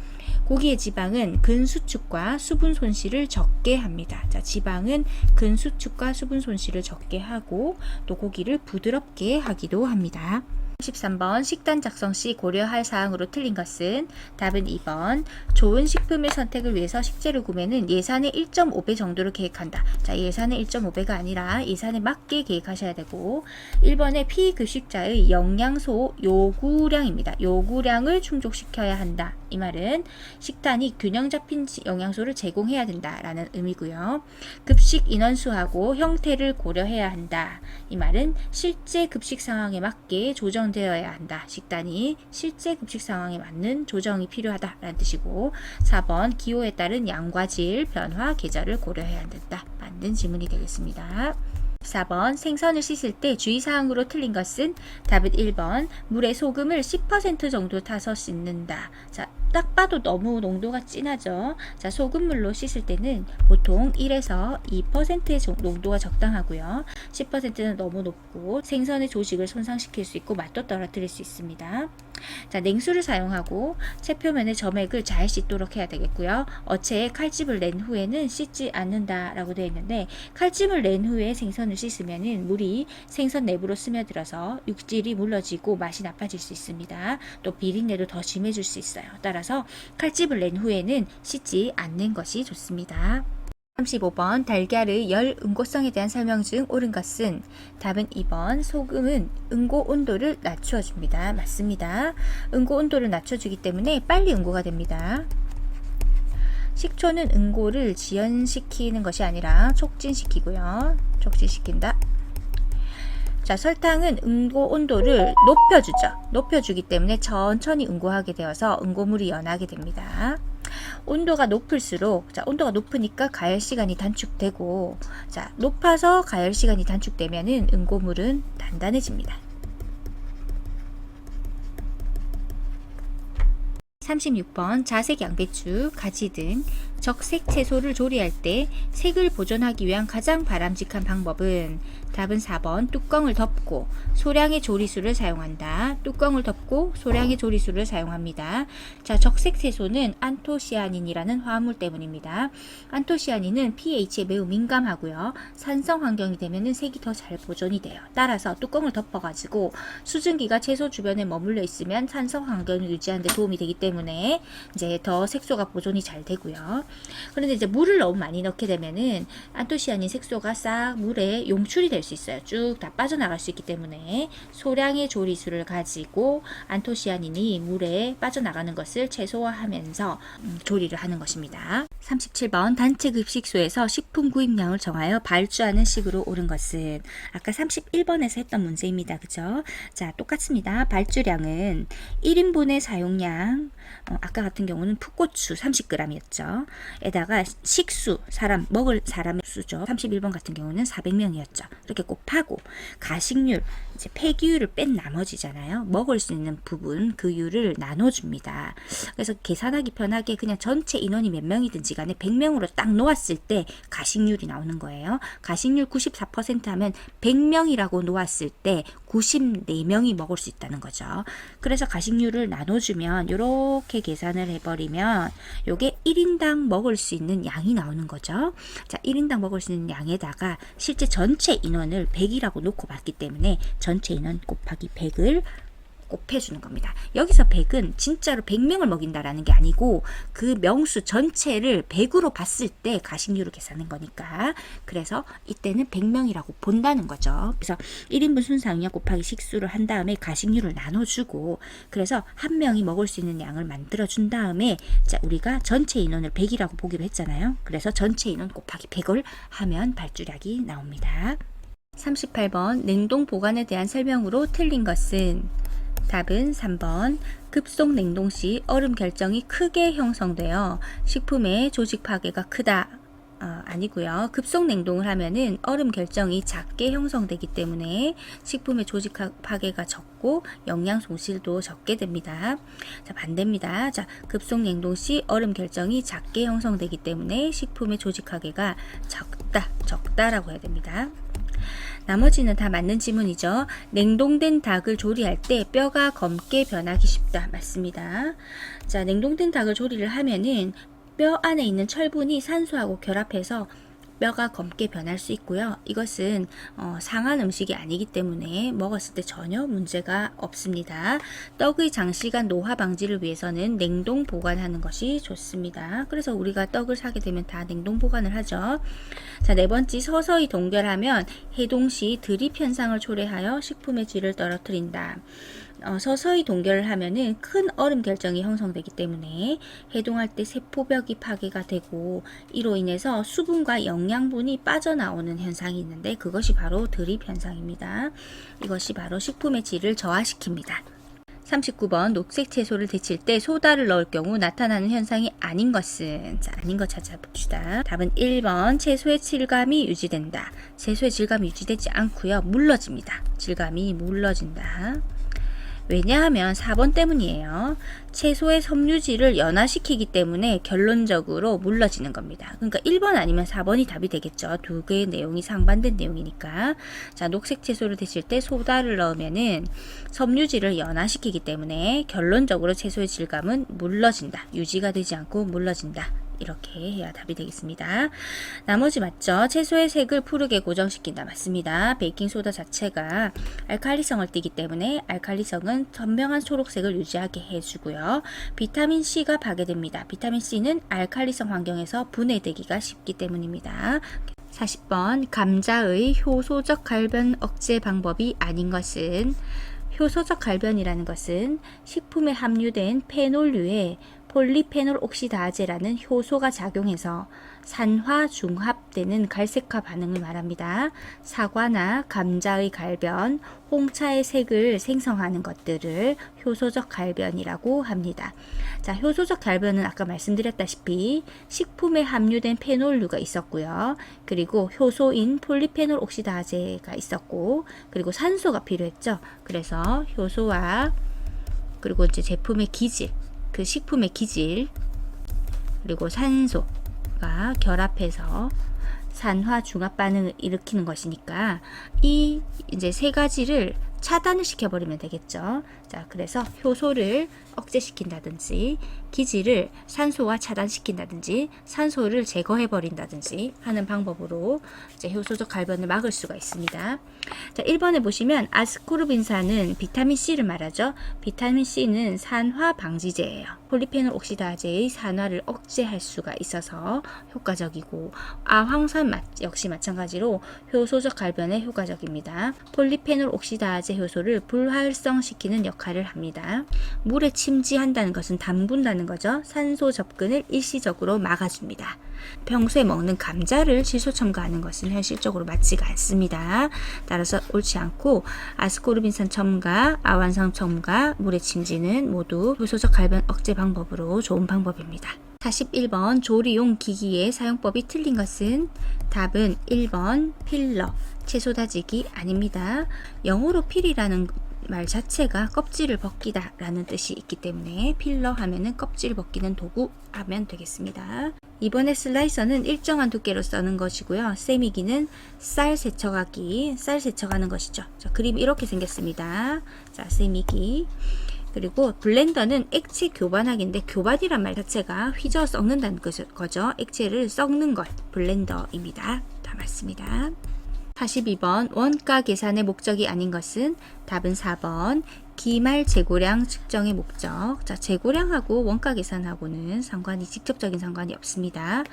A: 고기의 지방은 근수축과 수분 손실을 적게 합니다. 자, 지방은 근수축과 수분 손실을 적게 하고 또 고기를 부드럽게 하기도 합니다. 13번 식단 작성 시 고려할 사항으로 틀린 것은 답은 2번 좋은 식품의 선택을 위해서 식재료 구매는 예산의 1.5배 정도로 계획한다. 자, 예산의 1.5배가 아니라 예산에 맞게 계획하셔야 되고 1번의 피급식자의 영양소 요구량입니다. 요구량을 충족시켜야 한다. 이 말은 식단이 균형 잡힌 영양소를 제공해야 된다라는 의미고요. 급식 인원수하고 형태를 고려해야 한다. 이 말은 실제 급식 상황에 맞게 조정되어야 한다. 식단이 실제 급식 상황에 맞는 조정이 필요하다라는 뜻이고 4번 기호에 따른 양과 질, 변화, 계절을 고려해야 된다. 맞는 지문이 되겠습니다. 4번 생선을 씻을 때 주의사항으로 틀린 것은 답은 1번 물에 소금을 10% 정도 타서 씻는다. 자, 딱 봐도 너무 농도가 진하죠. 자, 소금물로 씻을 때는 보통 1에서 2%의 농도가 적당하고요. 10%는 너무 높고 생선의 조직을 손상시킬 수 있고 맛도 떨어뜨릴 수 있습니다. 자, 냉수를 사용하고 채표면의 점액을 잘 씻도록 해야 되겠고요. 어체에 칼집을 낸 후에는 씻지 않는다라고 되어 있는데 칼집을 낸 후에 생선을 씻으면은 물이 생선 내부로 스며들어서 육질이 물러지고 맛이 나빠질 수 있습니다. 또 비린내도 더 심해질 수 있어요. 따라서 칼집을 낸 후에는 씻지 않는 것이 좋습니다. 35번 달걀의 열 응고성에 대한 설명 중 옳은 것은 답은 2번 소금은 응고 온도를 낮춰줍니다. 맞습니다. 응고 온도를 낮춰주기 때문에 빨리 응고가 됩니다. 식초는 응고를 지연시키는 것이 아니라 촉진시키고요. 촉진시킨다. 자, 설탕은 응고 온도를 높여주죠. 높여주기 때문에 천천히 응고하게 되어서 응고물이 연하게 됩니다. 온도가 높을수록 자, 온도가 높으니까 가열 시간이 단축되고 자, 높아서 가열 시간이 단축되면은 응고물은 단단해집니다. 36번 자색 양배추, 가지 등 적색 채소를 조리할 때 색을 보존하기 위한 가장 바람직한 방법은 답은 4번 뚜껑을 덮고 소량의 조리수를 사용한다. 뚜껑을 덮고 소량의 조리수를 사용합니다. 자, 적색 채소는 안토시아닌이라는 화합물 때문입니다. 안토시아닌은 pH에 매우 민감하고요. 산성 환경이 되면 색이 더 잘 보존이 돼요. 따라서 뚜껑을 덮어가지고 수증기가 채소 주변에 머물러 있으면 산성 환경을 유지하는 데 도움이 되기 때문에 이제 더 색소가 보존이 잘 되고요. 그런데 이제 물을 너무 많이 넣게 되면은 안토시아닌 색소가 싹 물에 용출이 될 수 있어요. 쭉 다 빠져나갈 수 있기 때문에 소량의 조리수를 가지고 안토시아닌이 물에 빠져나가는 것을 최소화하면서 조리를 하는 것입니다. 37번 단체 급식소에서 식품 구입량을 정하여 발주하는 식으로 옳은 것은 아까 31번에서 했던 문제입니다. 그죠? 자, 똑같습니다. 발주량은 1인분의 사용량 아까 같은 경우는 풋고추 30g이었죠. 에다가 식수, 사람, 먹을 사람의 수죠. 31번 같은 경우는 400명이었죠. 이렇게 곱하고 가식률, 이제 폐기율을 뺀 나머지잖아요. 먹을 수 있는 부분, 그 율을 나눠줍니다. 그래서 계산하기 편하게 그냥 전체 인원이 몇 명이든지 간에 100명으로 딱 놓았을 때 가식률이 나오는 거예요. 가식률 94% 하면 100명이라고 놓았을 때 94명이 먹을 수 있다는 거죠. 그래서 가식률을 나눠주면 이렇게 계산을 해버리면 요게 1인당 먹을 수 있는 양이 나오는 거죠. 자, 1인당 먹을 수 있는 양에다가 실제 전체 인원을 100이라고 놓고 봤기 때문에 전체 인원 곱하기 100을 곱해주는 겁니다. 여기서 100은 진짜로 100명을 먹인다라는 게 아니고 그 명수 전체를 100으로 봤을 때 가식률을 계산한 거니까, 그래서 이때는 100명이라고 본다는 거죠. 그래서 1인분 순상량 곱하기 식수를 한 다음에 가식률을 나눠주고, 그래서 한 명이 먹을 수 있는 양을 만들어 준 다음에, 자, 우리가 전체 인원을 100이라고 보기로 했잖아요. 그래서 전체 인원 곱하기 100을 하면 발주량이 나옵니다. 38번 냉동 보관에 대한 설명으로 틀린 것은, 답은 3번. 급속 냉동 시 얼음 결정이 크게 형성되어 식품의 조직 파괴가 크다. 아니고요. 급속 냉동을 하면은 얼음 결정이 작게 형성되기 때문에 식품의 조직 파괴가 적고 영양 손실도 적게 됩니다. 자, 반대입니다. 자, 급속 냉동 시 얼음 결정이 작게 형성되기 때문에 식품의 조직 파괴가 적다라고 해야 됩니다. 나머지는 다 맞는 지문이죠. 냉동된 닭을 조리할 때 뼈가 검게 변하기 쉽다. 맞습니다. 자, 냉동된 닭을 조리를 하면은 뼈 안에 있는 철분이 산소하고 결합해서 뼈가 검게 변할 수 있고요. 이것은 상한 음식이 아니기 때문에 먹었을 때 전혀 문제가 없습니다. 떡의 장시간 노화 방지를 위해서는 냉동 보관하는 것이 좋습니다. 그래서 우리가 떡을 사게 되면 다 냉동 보관을 하죠. 자, 네 번째, 서서히 동결하면 해동 시 드립 현상을 초래하여 식품의 질을 떨어뜨린다. 서서히 동결을 하면은 큰 얼음 결정이 형성되기 때문에 해동할 때 세포벽이 파괴가 되고, 이로 인해서 수분과 영양분이 빠져나오는 현상이 있는데 그것이 바로 드립 현상입니다. 이것이 바로 식품의 질을 저하시킵니다. 39번 녹색 채소를 데칠 때 소다를 넣을 경우 나타나는 현상이 아닌 것은, 자, 아닌 것 찾아봅시다. 답은 1번. 채소의 질감이 유지된다. 채소의 질감이 유지되지 않고요, 물러집니다. 질감이 물러진다. 왜냐하면 4번 때문이에요. 채소의 섬유질을 연화시키기 때문에 결론적으로 물러지는 겁니다. 그러니까 1번 아니면 4번이 답이 되겠죠. 두 개의 내용이 상반된 내용이니까. 자, 녹색 채소를 데칠 때 소다를 넣으면은 섬유질을 연화시키기 때문에 결론적으로 채소의 질감은 물러진다. 유지가 되지 않고 물러진다. 이렇게 해야 답이 되겠습니다. 나머지 맞죠? 채소의 색을 푸르게 고정시킨다. 맞습니다. 베이킹소다 자체가 알칼리성을 띠기 때문에 알칼리성은 선명한 초록색을 유지하게 해주고요. 비타민C가 파괴됩니다. 비타민C는 알칼리성 환경에서 분해되기가 쉽기 때문입니다. 40번. 감자의 효소적 갈변 억제 방법이 아닌 것은, 효소적 갈변이라는 것은 식품에 함유된 페놀류에 폴리페놀 옥시다제라는 효소가 작용해서 산화 중합되는 갈색화 반응을 말합니다. 사과나 감자의 갈변, 홍차의 색을 생성하는 것들을 효소적 갈변이라고 합니다. 자, 효소적 갈변은 아까 말씀드렸다시피 식품에 함유된 페놀류가 있었고요. 그리고 효소인 폴리페놀 옥시다제가 있었고, 그리고 산소가 필요했죠. 그래서 효소와 그리고 이제 제품의 기질, 그 식품의 기질, 그리고 산소가 결합해서 산화 중합 반응을 일으키는 것이니까 이 이제 세 가지를 차단을 시켜버리면 되겠죠. 자, 그래서 효소를 억제시킨다든지, 기질을 산소와 차단시킨다든지, 산소를 제거해버린다든지 하는 방법으로 이제 효소적 갈변을 막을 수가 있습니다. 자, 1번에 보시면 아스코르빈산은 비타민C를 말하죠. 비타민C는 산화 방지제예요. 폴리페놀 옥시다제의 산화를 억제할 수가 있어서 효과적이고, 아황산 역시 마찬가지로 효소적 갈변에 효과적입니다. 폴리페놀 옥시다제 효소를 불활성시키는 역할을 합니다. 물에 침지한다는 것은 담근다는 거죠. 산소 접근을 일시적으로 막아줍니다. 평소에 먹는 감자를 질소 첨가하는 것은 현실적으로 맞지가 않습니다. 따라서 옳지 않고, 아스코르빈산 첨가, 아완산 첨가, 물에 침지는 모두 효소적 갈변 억제 방법으로 좋은 방법입니다. 41번 조리용 기기의 사용법이 틀린 것은 답은 1번 필러, 채소 다지기 아닙니다. 영어로 필이라는 말 자체가 껍질을 벗기다 라는 뜻이 있기 때문에 필러 하면은 껍질 벗기는 도구 하면 되겠습니다. 이번에 슬라이서는 일정한 두께로 써는 것이고요. 쇠미기는 쌀 세척하기, 쌀 세척하는 것이죠. 자, 그림이 이렇게 생겼습니다. 자, 쇠미기. 그리고 블렌더는 액체 교반하기인데 교반이란 말 자체가 휘저어 썩는다는 거죠. 액체를 썩는 것, 블렌더입니다. 다 맞습니다. 42번 원가 계산의 목적이 아닌 것은 답은 4번 기말 재고량 측정의 목적. 자, 재고량하고 원가 계산하고는 직접적인 상관이 없습니다.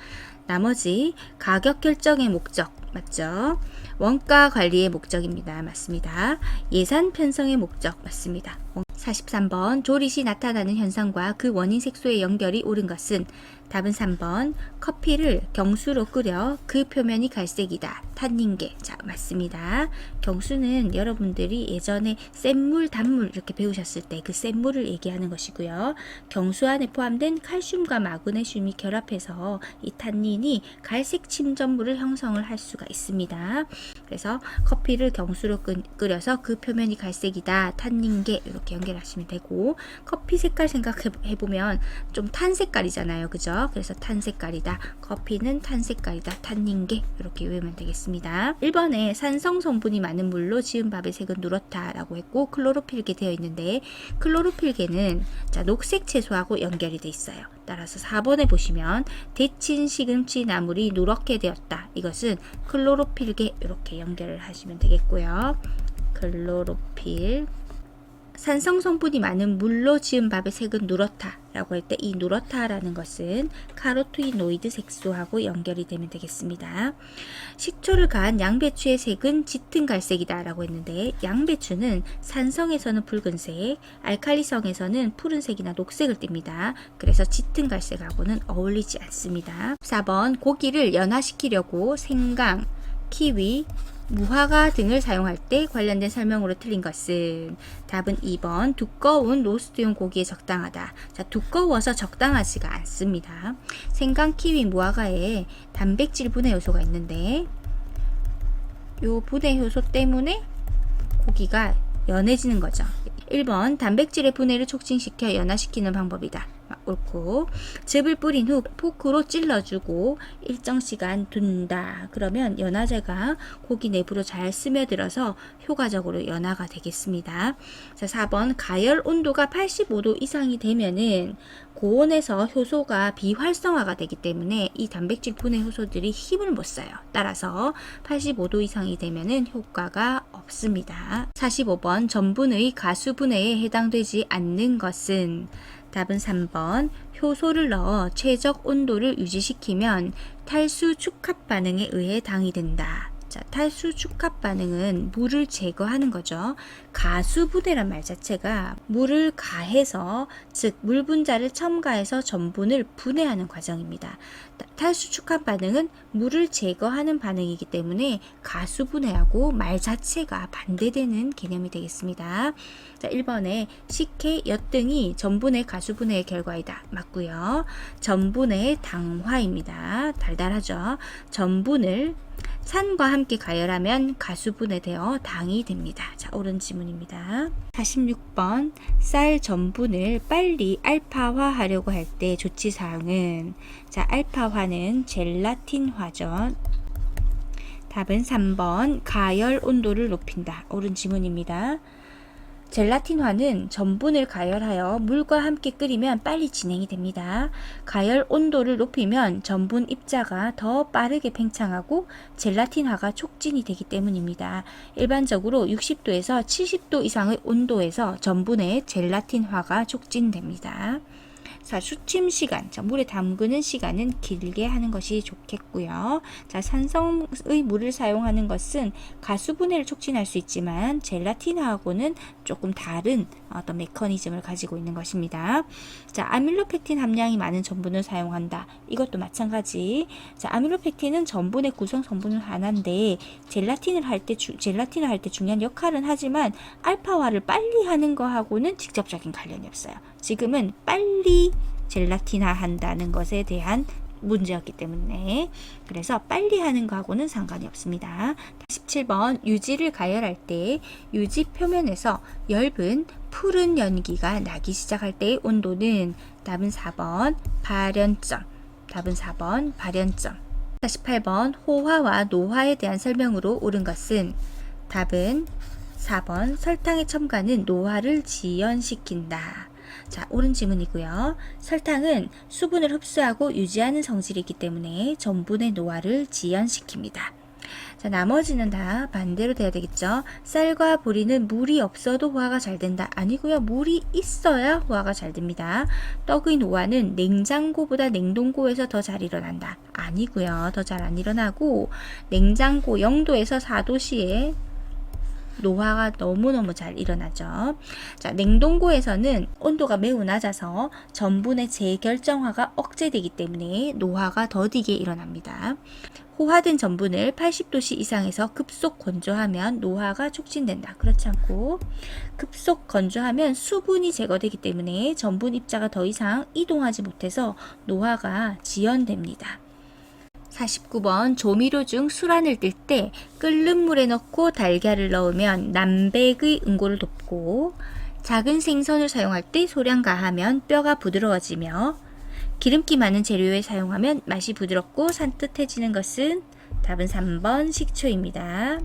A: 나머지 가격 결정의 목적 맞죠? 원가 관리의 목적입니다. 맞습니다. 예산 편성의 목적 맞습니다. 43번 조리 시 나타나는 현상과 그 원인 색소의 연결이 옳은 것은 답은 3번 커피를 경수로 끓여 그 표면이 갈색이다. 탄닌계. 자, 맞습니다. 경수는 여러분들이 예전에 센물, 단물 이렇게 배우셨을 때 그 센물을 얘기하는 것이고요. 경수 안에 포함된 칼슘과 마그네슘이 결합해서 이 탄닌이 갈색 침전물을 형성을 할 수가 있습니다. 그래서 커피를 경수로 끓여서 그 표면이 갈색이다. 탄닌계 이렇게 연결하시면 되고 커피 색깔 생각해보면 좀 탄 색깔이잖아요. 그죠? 그래서 탄 색깔이다. 커피는 탄 색깔이다. 탄닌계 이렇게 외우면 되겠습니다. 1번에 산성 성분이 많은 물로 지은 밥의 색은 누렇다 라고 했고 클로로필계 되어 있는데 클로로필계는 자, 녹색 채소하고 연결이 돼 있어요. 따라서 4번에 보시면 데친 시금치 나물이 누렇게 되었다. 이것은 클로로필계 이렇게 연결을 하시면 되겠고요. 클로로필 산성 성분이 많은 물로 지은 밥의 색은 누렇다 라고 할 때 이 누렇다라는 것은 카로티노이드 색소하고 연결이 되면 되겠습니다. 식초를 가한 양배추의 색은 짙은 갈색이다 라고 했는데 양배추는 산성에서는 붉은색, 알칼리성에서는 푸른색이나 녹색을 띱니다. 그래서 짙은 갈색하고는 어울리지 않습니다. 4번 고기를 연화시키려고 생강, 키위, 무화과 등을 사용할 때 관련된 설명으로 틀린 것은 답은 2번 두꺼운 로스트용 고기에 적당하다. 자, 두꺼워서 적당하지가 않습니다. 생강, 키위, 무화과에 단백질 분해 요소가 있는데 요 분해 요소 때문에 고기가 연해지는 거죠. 1번 단백질의 분해를 촉진시켜 연화시키는 방법이다. 옳고 즙을 뿌린 후 포크로 찔러주고 일정 시간 둔다. 그러면 연화제가 고기 내부로 잘 스며들어서 효과적으로 연화가 되겠습니다. 자, 4번 가열 온도가 85도 이상이 되면은 고온에서 효소가 비활성화가 되기 때문에 이 단백질 분해 효소들이 힘을 못 써요. 따라서 85도 이상이 되면은 효과가 없습니다. 45번 전분의 가수 분해에 해당되지 않는 것은 답은 3번 효소를 넣어 최적 온도를 유지시키면 탈수 축합 반응에 의해 당이 된다. 자, 탈수 축합 반응은 물을 제거하는 거죠. 가수 분해란 말 자체가 물을 가해서 즉 물 분자를 첨가해서 전분을 분해하는 과정입니다. 탈수 축합 반응은 물을 제거하는 반응이기 때문에 가수 분해하고 말 자체가 반대되는 개념이 되겠습니다. 자, 1번에 식혜, 엿 등이 전분의 가수 분해의 결과이다. 맞고요. 전분의 당화입니다. 달달하죠. 전분을 산과 함께 가열하면 가수분해되어 당이 됩니다. 자, 옳은 지문입니다. 46번 쌀 전분을 빨리 알파화하려고 할 때 조치사항은 자, 알파화는 젤라틴화죠. 답은 3번 가열 온도를 높인다. 옳은 지문입니다. 젤라틴화는 전분을 가열하여 물과 함께 끓이면 빨리 진행이 됩니다. 가열 온도를 높이면 전분 입자가 더 빠르게 팽창하고 젤라틴화가 촉진이 되기 때문입니다. 일반적으로 60도에서 70도 이상의 온도에서 전분의 젤라틴화가 촉진됩니다. 자, 수침 시간, 자, 물에 담그는 시간은 길게 하는 것이 좋겠고요. 자, 산성의 물을 사용하는 것은 가수 분해를 촉진할 수 있지만 젤라틴하고는 조금 다른 어떤 메커니즘을 가지고 있는 것입니다. 자, 아밀로펙틴 함량이 많은 전분을 사용한다. 이것도 마찬가지. 자, 아밀로펙틴은 전분의 구성 성분은 하나인데 젤라틴을 할 때 중요한 역할은 하지만 알파화를 빨리 하는 거하고는 직접적인 관련이 없어요. 지금은 빨리 젤라틴화 한다는 것에 대한 문제였기 때문에 그래서 빨리 하는 거하고는 상관이 없습니다. 17번 유지를 가열할 때 유지 표면에서 엷은 푸른 연기가 나기 시작할 때의 온도는 답은 4번 발연점. 답은 4번 발연점. 48번 호화와 노화에 대한 설명으로 옳은 것은 답은 4번 설탕의 첨가는 노화를 지연시킨다. 자, 옳은 지문이고요. 설탕은 수분을 흡수하고 유지하는 성질이 있기 때문에 전분의 노화를 지연시킵니다. 자, 나머지는 다 반대로 돼야 되겠죠. 쌀과 보리는 물이 없어도 호화가 잘 된다. 아니고요. 물이 있어야 호화가 잘 됩니다. 떡의 노화는 냉장고보다 냉동고에서 더 잘 일어난다. 아니고요. 더 잘 안 일어나고 냉장고 0도에서 4도 시에 노화가 너무너무 잘 일어나죠. 자, 냉동고에서는 온도가 매우 낮아서 전분의 재결정화가 억제되기 때문에 노화가 더디게 일어납니다. 호화된 전분을 80도씨 이상에서 급속 건조하면 노화가 촉진된다. 그렇지 않고 급속 건조하면 수분이 제거되기 때문에 전분 입자가 더 이상 이동하지 못해서 노화가 지연됩니다. 49번 조미료 중 술안을 뜰 때 끓는 물에 넣고 달걀을 넣으면 남백의 응고를 돕고 작은 생선을 사용할 때 소량 가하면 뼈가 부드러워지며 기름기 많은 재료에 사용하면 맛이 부드럽고 산뜻해지는 것은 답은 3번 식초입니다.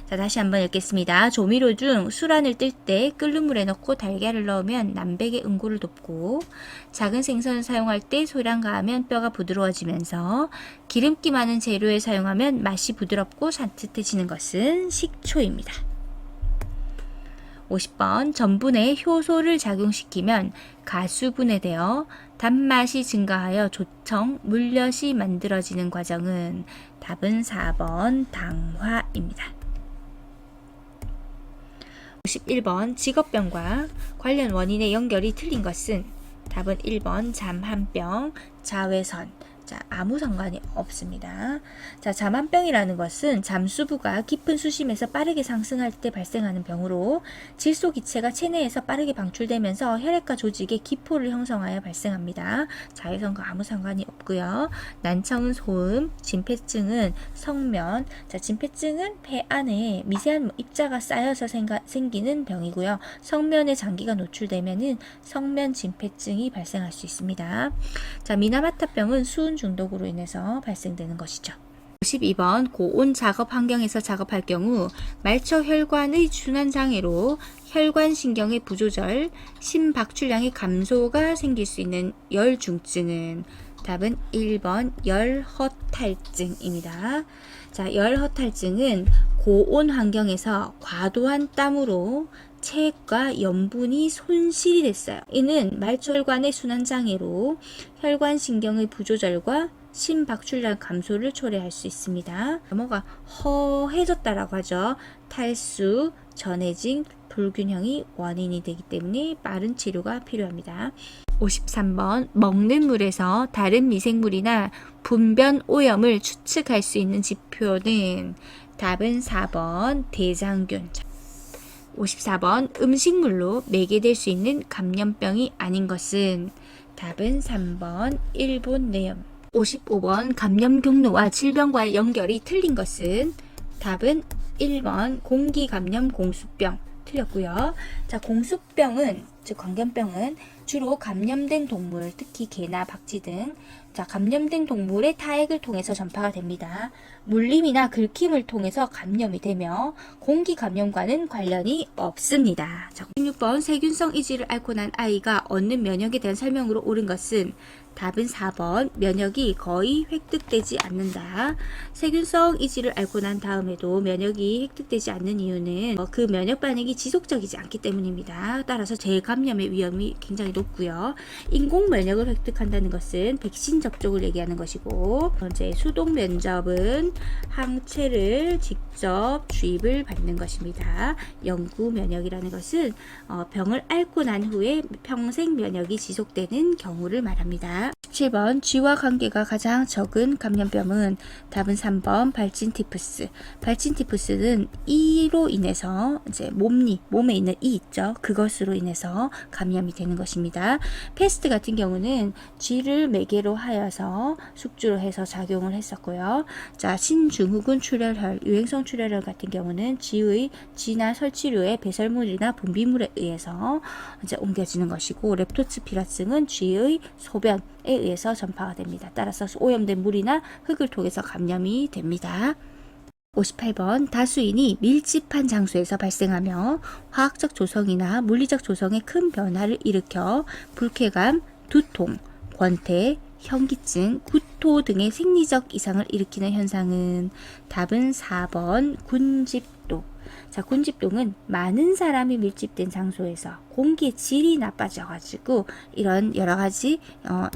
A: 자, 다시 한번 읽겠습니다. 조미료 중 술안을 뜰 때 끓는 물에 넣고 달걀을 넣으면 남백의 응고를 돕고 작은 생선을 사용할 때 소량 가하면 뼈가 부드러워지면서 기름기 많은 재료에 사용하면 맛이 부드럽고 산뜻해지는 것은 식초입니다. 50번 전분에 효소를 작용시키면 가수분해되어 단맛이 증가하여 조청, 물엿이 만들어지는 과정은 답은 4번 당화입니다. 51번 직업병과 관련 원인의 연결이 틀린 것은 답은 1번 잠한병, 자외선. 자, 아무 상관이 없습니다. 자, 잠한병이라는 것은 잠수부가 깊은 수심에서 빠르게 상승할 때 발생하는 병으로 질소기체가 체내에서 빠르게 방출되면서 혈액과 조직에 기포를 형성하여 발생합니다. 자외선과 아무 상관이 없고요. 난청은 소음, 진폐증은 성면. 자, 진폐증은 폐 안에 미세한 입자가 쌓여서 생기는 병이고요. 성면에 장기가 노출되면은 성면 진폐증이 발생할 수 있습니다. 자, 미나마타병은 수은 중독으로 인해서 발생되는 것이죠. 52번 고온 작업 환경에서 작업할 경우 말초 혈관의 순환장애로 혈관신경의 부조절, 심박출량의 감소가 생길 수 있는 열중증은 답은 1번 열허탈증입니다. 자, 열허탈증은 고온 환경에서 과도한 땀으로 체액과 염분이 손실이 됐어요. 이는 말초혈관의 순환장애로 혈관신경의 부조절과 심박출량 감소를 초래할 수 있습니다. 뭐가 허해졌다라고 하죠. 탈수, 전해진, 불균형이 원인이 되기 때문에 빠른 치료가 필요합니다. 53번 먹는 물에서 다른 미생물이나 분변 오염을 추측할 수 있는 지표는 답은 4번 대장균. 54번 음식물로 매개될 수 있는 감염병이 아닌 것은 답은 3번 일본뇌염. 55번 감염 경로와 질병과의 연결이 틀린 것은 답은 1번 공기감염 공수병. 틀렸고요. 자, 공수병은 즉 광견병은 주로 감염된 동물, 특히 개나 박쥐 등 감염된 동물의 타액을 통해서 전파가 됩니다. 물림이나 긁힘을 통해서 감염이 되며 공기 감염과는 관련이 없습니다. 16번 세균성 이질을 앓고 난 아이가 얻는 면역에 대한 설명으로 옳은 것은 답은 4번 면역이 거의 획득되지 않는다. 세균성 이질을 앓고 난 다음에도 면역이 획득되지 않는 이유는 그 면역 반응이 지속적이지 않기 때문입니다. 따라서 재감염의 위험이 굉장히 높고요. 인공 면역을 획득한다는 것은 백신 접종을 얘기하는 것이고, 현재 수동 면접은 항체를 직접 주입을 받는 것입니다. 영구 면역이라는 것은 병을 앓고 난 후에 평생 면역이 지속되는 경우를 말합니다. 있습니다. 17번 쥐와 관계가 가장 적은 감염병은 답은 3번 발진티푸스. 발진티푸스는 이로 인해서 이제 몸에 있는 이 있죠. 그것으로 인해서 감염이 되는 것입니다. 패스트 같은 경우는 쥐를 매개로 하여서 숙주로 해서 작용을 했었고요. 자, 신증후군 출혈혈, 유행성 출혈혈 같은 경우는 쥐나 설치류의 배설물이나 분비물에 의해서 이제 옮겨지는 것이고, 렙토스피라스는 쥐의 소변에 의해서 전파가 됩니다. 따라서 오염된 물이나 흙을 통해서 감염이 됩니다. 58번 다수인이 밀집한 장소에서 발생하며 화학적 조성이나 물리적 조성에 큰 변화를 일으켜 불쾌감, 두통, 권태, 현기증, 구토 등의 생리적 이상을 일으키는 현상은 답은 4번 군집도. 자, 군집동은 많은 사람이 밀집된 장소에서 공기의 질이 나빠져가지고 이런 여러 가지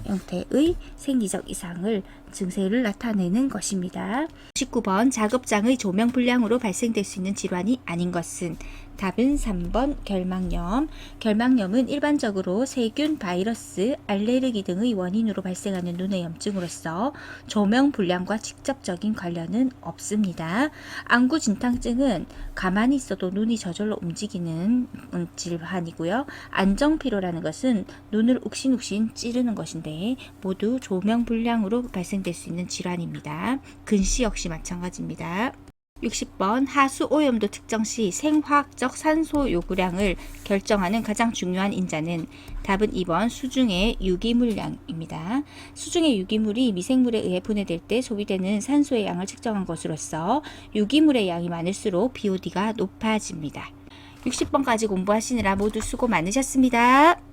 A: 형태의 생리적 이상을 증세를 나타내는 것입니다. 19번 작업장의 조명 불량으로 발생될 수 있는 질환이 아닌 것은 답은 3번 결막염. 결막염은 일반적으로 세균, 바이러스, 알레르기 등의 원인으로 발생하는 눈의 염증으로서 조명 불량과 직접적인 관련은 없습니다. 안구진탕증은 가만히 있어도 눈이 저절로 움직이는 질환이고요. 안정피로라는 것은 눈을 욱신욱신 찌르는 것인데 모두 조명 불량으로 발생될 수 있는 질환입니다. 근시 역시 마찬가지입니다. 60번 하수 오염도 측정 시 생화학적 산소 요구량을 결정하는 가장 중요한 인자는 답은 2번 수중의 유기물량입니다. 수중의 유기물이 미생물에 의해 분해될 때 소비되는 산소의 양을 측정한 것으로서 유기물의 양이 많을수록 BOD가 높아집니다. 60번까지 공부하시느라 모두 수고 많으셨습니다.